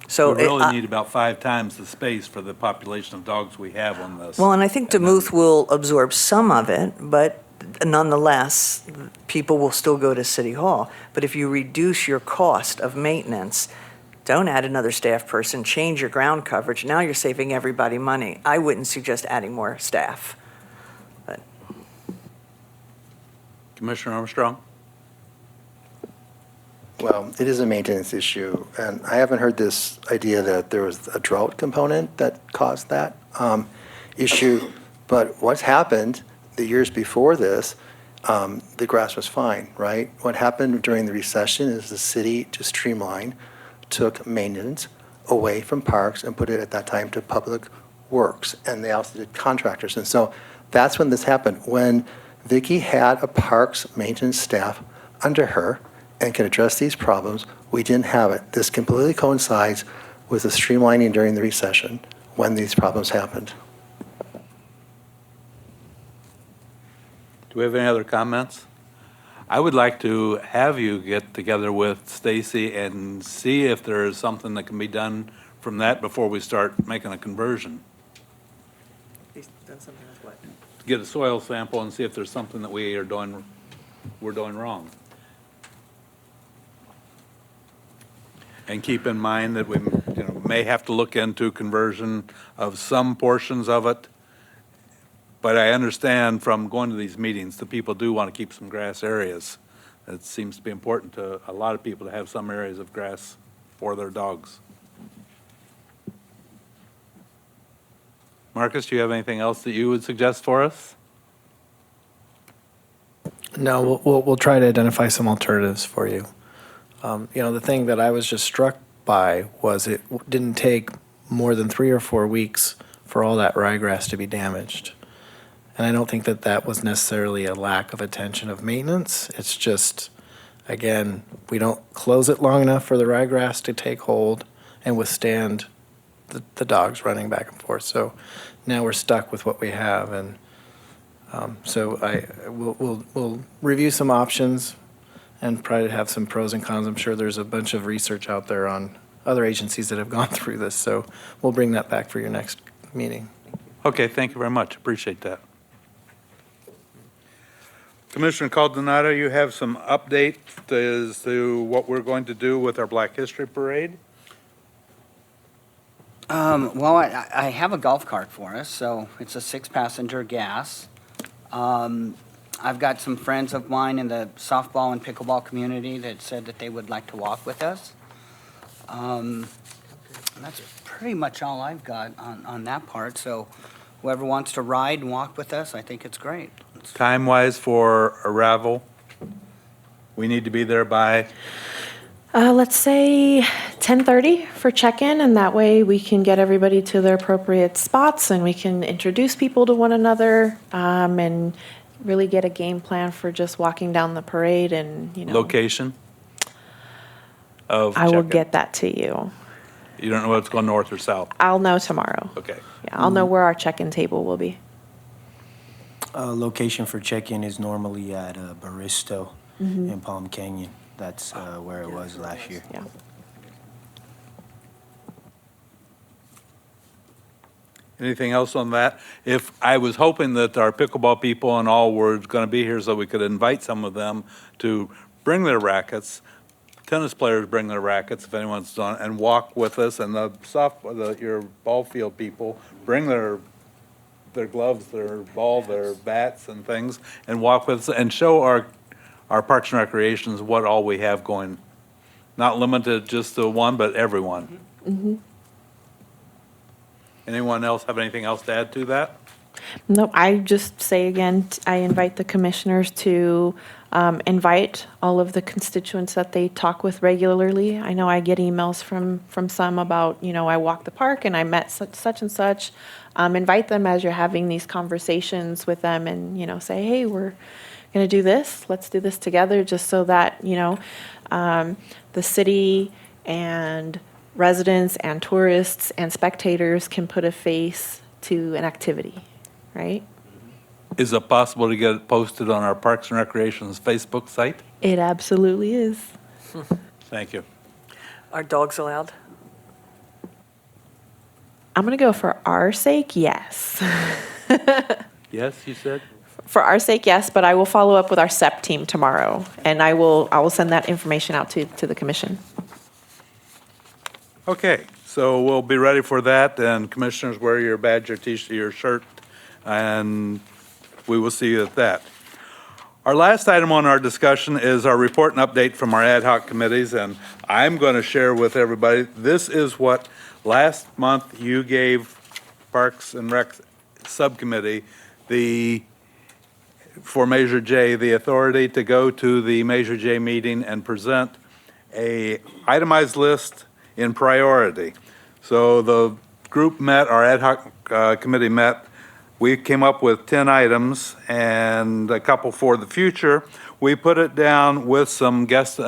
So We really need about 5 times the space for the population of dogs we have on this. Well, and I think Demuth will absorb some of it, but nonetheless, people will still go to City Hall. But if you reduce your cost of maintenance, don't add another staff person, change your ground coverage, now you're saving everybody money. I wouldn't suggest adding more staff. But Commissioner Armstrong? Well, it is a maintenance issue, and I haven't heard this idea that there was a drought component that caused that issue. But what's happened the years before this, the grass was fine, right? What happened during the recession is the city, to streamline, took maintenance away from parks and put it at that time to public works, and they also did contractors. And so that's when this happened. When Vicki had a parks maintenance staff under her and could address these problems, we didn't have it. This completely coincides with the streamlining during the recession when these problems happened. Do we have any other comments? I would like to have you get together with Stacy and see if there is something that can be done from that before we start making a conversion. Get a soil sample and see if there's something that we're doing wrong. And keep in mind that we may have to look into conversion of some portions of it. But I understand from going to these meetings, the people do want to keep some grass areas. It seems to be important to a lot of people to have some areas of grass for their dogs. Marcus, do you have anything else that you would suggest for us? No, we'll try to identify some alternatives for you. The thing that I was just struck by was it didn't take more than 3 or 4 weeks for all that ryegrass to be damaged. And I don't think that that was necessarily a lack of attention of maintenance. It's just, again, we don't close it long enough for the ryegrass to take hold and withstand the dogs running back and forth. So now we're stuck with what we have. And so we'll review some options and try to have some pros and cons. I'm sure there's a bunch of research out there on other agencies that have gone through this. So we'll bring that back for your next meeting. Okay, thank you very much. Appreciate that. Commissioner Caldonado, you have some update as to what we're going to do with our Black History Parade? Well, I have a golf cart for us, so it's a 6-passenger gas. I've got some friends of mine in the softball and pickleball community that said that they would like to walk with us. And that's pretty much all I've got on that part. So whoever wants to ride and walk with us, I think it's great. Time-wise for arrival, we need to be there by, Let's say 10:30 for check-in, and that way we can get everybody to their appropriate spots and we can introduce people to one another, and really get a game plan for just walking down the parade and, location of I will check-in. get that to you. You don't know whether it's going north or south? I'll know tomorrow. Okay. Yeah, I'll know where our check-in table will be. Location for check-in is normally at Baristo in Palm Canyon. That's where it was last year. Yeah. Anything else on that? If, I was hoping that our pickleball people and all were going to be here so we could invite some of them to bring their rackets, tennis players bring their rackets if anyone's done, and walk with us, and your ball field people bring their gloves, their ball, their bats and things, and walk with us and show our Parks and Recreations what all we have going. Not limited just to one, but everyone. Mm-hmm. Anyone else have anything else to add to that? No, I just say again, I invite the commissioners to invite all of the constituents that they talk with regularly. I know I get emails from some about, I walked the park and I met such and such. Invite them as you're having these conversations with them and, say, hey, we're going to do this. Let's do this together, just so that, the city and residents and tourists and spectators can put a face to an activity, right? Is it possible to get it posted on our Parks and Recreations Facebook site? It absolutely is. Thank you. Are dogs allowed? I'm going to go for our sake, yes. Yes, you said? For our sake, yes, but I will follow up with our SEP team tomorrow, and I will send that information out to the commission. Okay, so we'll be ready for that, and commissioners, wear your badge, your t-shirt, your shirt, and we will see you at that. Our last item on our discussion is our report and update from our ad hoc committees, and I'm going to share with everybody, this is what last month you gave Parks and Rec Subcommittee for Measure J, the authority to go to the Measure J meeting and present a itemized list in priority. So the group met, our ad hoc committee met. We came up with 10 items and a couple for the future. We put it down with some best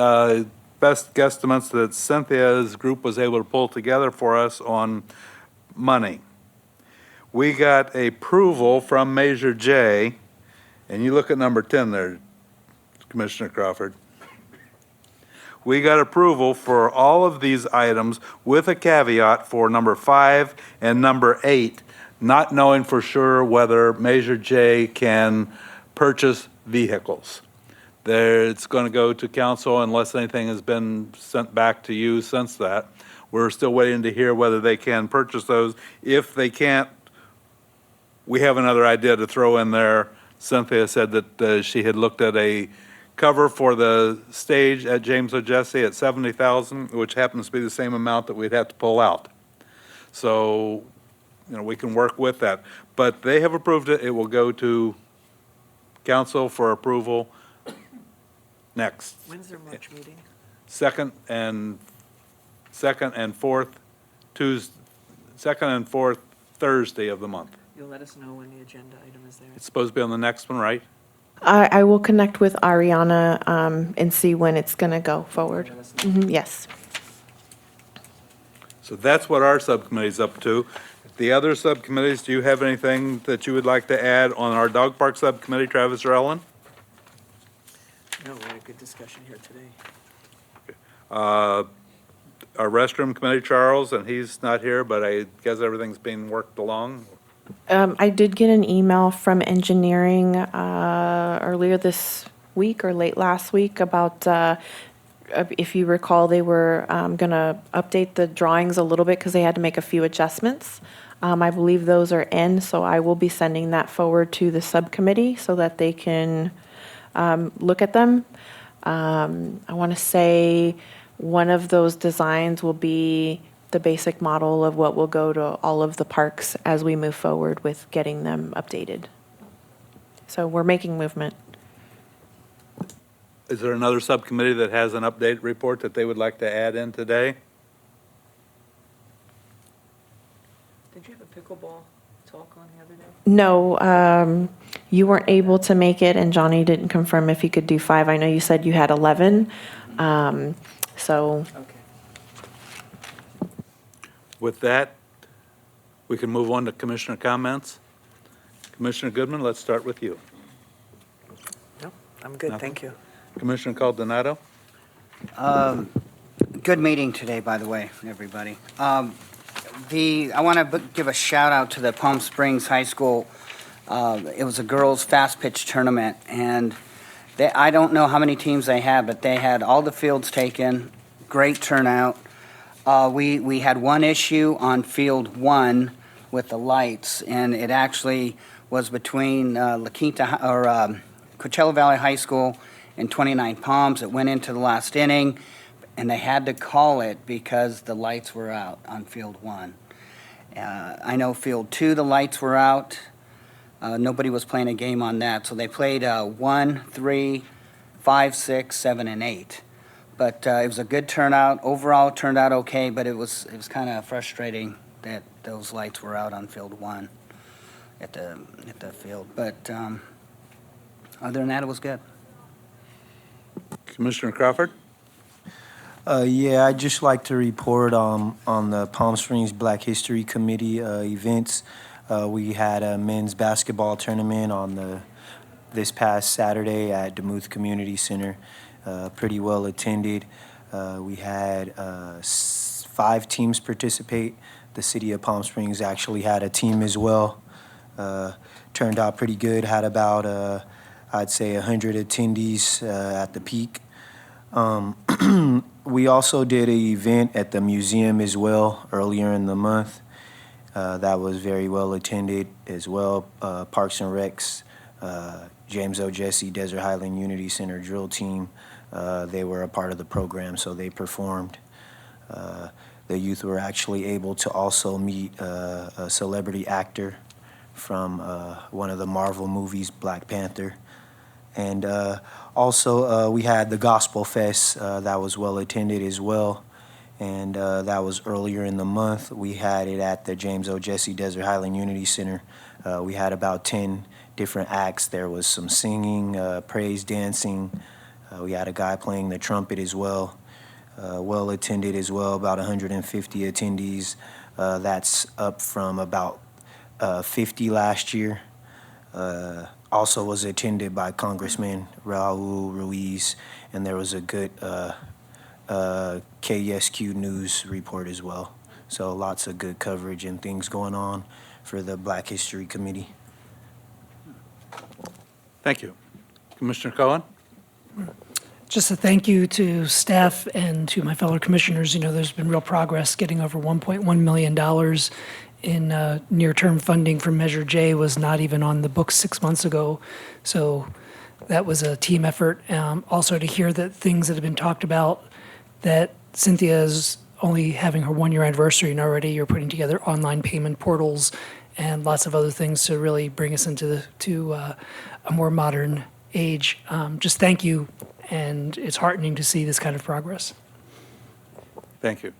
guesstimates that Cynthia's group was able to pull together for us on money. We got approval from Measure J, and you look at number 10 there, Commissioner Crawford. We got approval for all of these items with a caveat for number 5 and number 8, not knowing for sure whether Measure J can purchase vehicles. It's going to go to council unless anything has been sent back to you since that. We're still waiting to hear whether they can purchase those. If they can't, we have another idea to throw in there. Cynthia said that she had looked at a cover for the stage at James O'Jesse at $70,000, which happens to be the same amount that we'd have to pull out. So, we can work with that. But they have approved it. It will go to council for approval next. When's their March meeting? Second and fourth Thursday of the month. You'll let us know when the agenda item is there. It's supposed to be on the next one, right? I will connect with Ariana and see when it's going to go forward. Yes. So that's what our subcommittee's up to. The other subcommittees, do you have anything that you would like to add on our dog park subcommittee, Travis or Ellen? No, we had a good discussion here today. Our restroom committee, Charles, and he's not here, but I guess everything's being worked along. I did get an email from engineering earlier this week or late last week about, if you recall, they were going to update the drawings a little bit because they had to make a few adjustments. I believe those are in, so I will be sending that forward to the subcommittee so that they can look at them. I want to say one of those designs will be the basic model of what will go to all of the parks as we move forward with getting them updated. So we're making movement. Is there another subcommittee that has an update report that they would like to add in today? Did you have a pickleball talk on the other day? No, you weren't able to make it, and Johnny didn't confirm if he could do 5. I know you said you had 11. So With that, we can move on to commissioner comments. Commissioner Goodman, let's start with you. No, I'm good, Nothing? thank you. Commissioner Caldonado? Good meeting today, by the way, everybody. I want to give a shout out to the Palm Springs High School. It was a girls' fast pitch tournament, and I don't know how many teams they had, but they had all the fields taken, great turnout. We had one issue on field 1 with the lights, and it actually was between Coachella Valley High School and 29 Palms. It went into the last inning, and they had to call it because the lights were out on field 1. I know field 2, the lights were out. Nobody was playing a game on that, so they played 1, 3, 5, 6, 7, and 8. But it was a good turnout. Overall, it turned out okay, but it was kind of frustrating that those lights were out on field 1 at the field. But other than that, it was good. Commissioner Crawford? Yeah, I'd just like to report on the Palm Springs Black History Committee events. We had a men's basketball tournament this past Saturday at Demuth Community Center. Pretty well attended. We had 5 teams participate. The city of Palm Springs actually had a team as well. Turned out pretty good. Had about, I'd say, 100 attendees at the peak. We also did an event at the museum as well earlier in the month. That was very well attended as well. Parks and Recs, James O. Jesse, Desert Highland Unity Center drill team, they were a part of the program, so they performed. The youth were actually able to also meet a celebrity actor from one of the Marvel movies, Black Panther. And also, we had the Gospel Fest that was well attended as well. And that was earlier in the month. We had it at the James O. Jesse Desert Highland Unity Center. We had about 10 different acts. There was some singing, praise dancing. We had a guy playing the trumpet as well. Well attended as well, about 150 attendees. That's up from about 50 last year. Also was attended by Congressman Raul Ruiz, and there was a good KSQ News report as well. So lots of good coverage and things going on for the Black History Committee. Thank you. Commissioner Cohen? Just a thank you to staff and to my fellow commissioners. You know, there's been real progress. Getting over $1.1 million in near-term funding from Measure J was not even on the books 6 months ago. So that was a team effort. Also to hear that things that have been talked about, that Cynthia is only having her 1-year anniversary, and already you're putting together online payment portals and lots of other things to really bring us into a more modern age. Just thank you, and it's heartening to see this kind of progress. Thank you.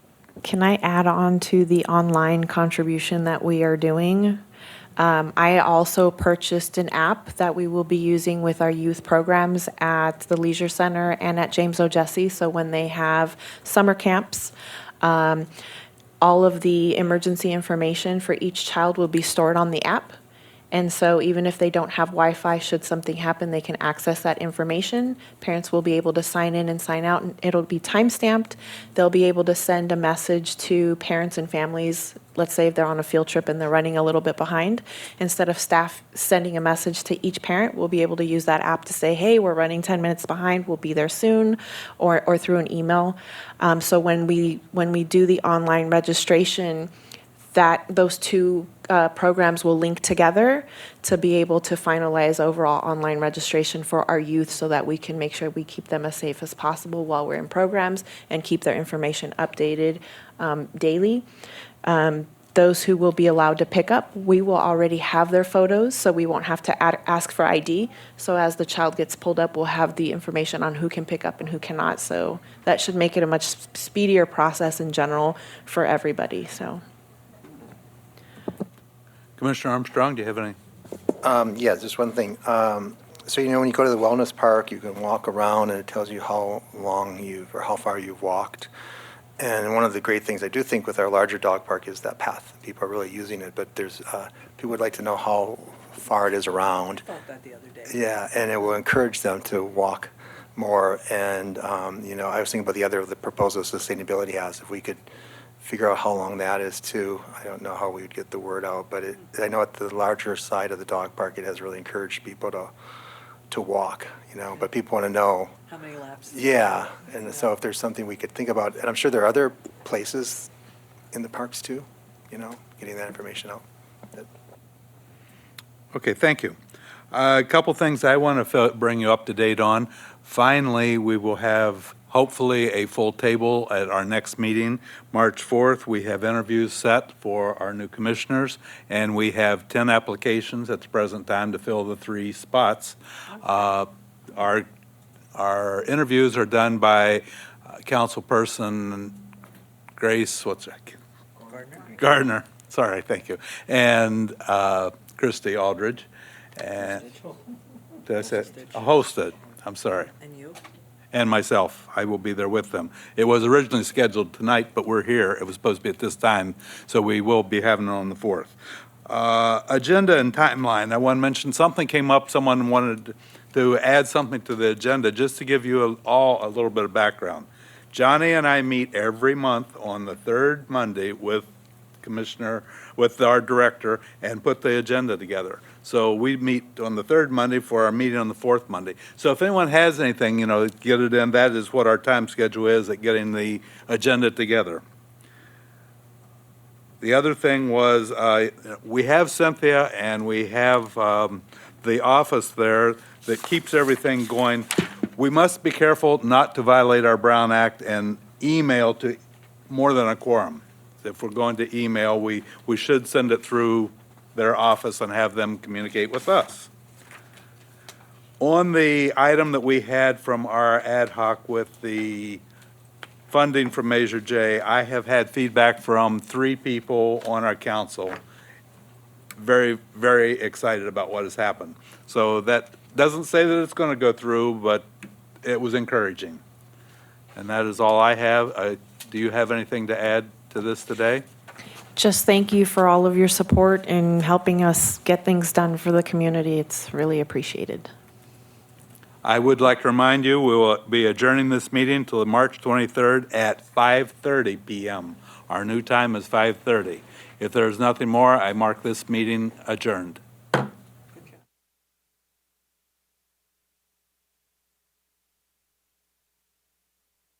Can I add on to the online contribution that we are doing? I also purchased an app that we will be using with our youth programs at the Leisure Center and at James O. Jesse. So when they have summer camps, all of the emergency information for each child will be stored on the app. And so even if they don't have Wi-Fi, should something happen, they can access that information. Parents will be able to sign in and sign out, and it'll be time-stamped. They'll be able to send a message to parents and families. Let's say if they're on a field trip and they're running a little bit behind. Instead of staff sending a message to each parent, we'll be able to use that app to say, hey, we're running 10 minutes behind, we'll be there soon, or through an email. So when we do the online registration, that those two programs will link together to be able to finalize overall online registration for our youth so that we can make sure we keep them as safe as possible while we're in programs and keep their information updated daily. Those who will be allowed to pick up, we will already have their photos, so we won't have to ask for ID. So as the child gets pulled up, we'll have the information on who can pick up and who cannot. So that should make it a much speedier process in general for everybody, so. Commissioner Armstrong, do you have any? Yeah, just one thing. So, when you go to the wellness park, you can walk around and it tells you how how far you've walked. And one of the great things I do think with our larger dog park is that path. People are really using it, but there's people would like to know how far it is around. I thought that the other day. Yeah, and it will encourage them to walk more. And I was thinking about the proposal sustainability has. If we could figure out how long that is too, I don't know how we would get the word out, but I know at the larger side of the dog park, it has really encouraged people to walk. But people want to know. How many laps? Yeah, and so if there's something we could think about, and I'm sure there are other places in the parks too, getting that information out. Okay, thank you. A couple things I want to bring you up to date on. Finally, we will have hopefully a full table at our next meeting, March 4th. We have interviews set for our new commissioners, and we have 10 applications at the present time to fill the 3 spots. Our interviews are done by Councilperson Grace, Gardner. Sorry, thank you. And Christy Aldridge. And did I say hosted? I'm sorry. And you? And myself. I will be there with them. It was originally scheduled tonight, but we're here. It was supposed to be at this time, so we will be having it on the 4th. Agenda and timeline. I want to mention something came up. Someone wanted to add something to the agenda, just to give you all a little bit of background. Johnny and I meet every month on the 3rd Monday with our director, and put the agenda together. So we meet on the 3rd Monday for our meeting on the 4th Monday. So if anyone has anything, get it in. That is what our time schedule is at getting the agenda together. The other thing was, we have Cynthia and we have the office there that keeps everything going. We must be careful not to violate our Brown Act and email to more than a quorum. If we're going to email, we should send it through their office and have them communicate with us. On the item that we had from our ad hoc with the funding from Measure J, I have had feedback from 3 people on our council, very, very excited about what has happened. So that doesn't say that it's going to go through, but it was encouraging. And that is all I have. Do you have anything to add to this today? Just thank you for all of your support in helping us get things done for the community. It's really appreciated. I would like to remind you, we will be adjourning this meeting until March 23rd at 5:30 p.m. Our new time is 5:30. If there's nothing more, I mark this meeting adjourned.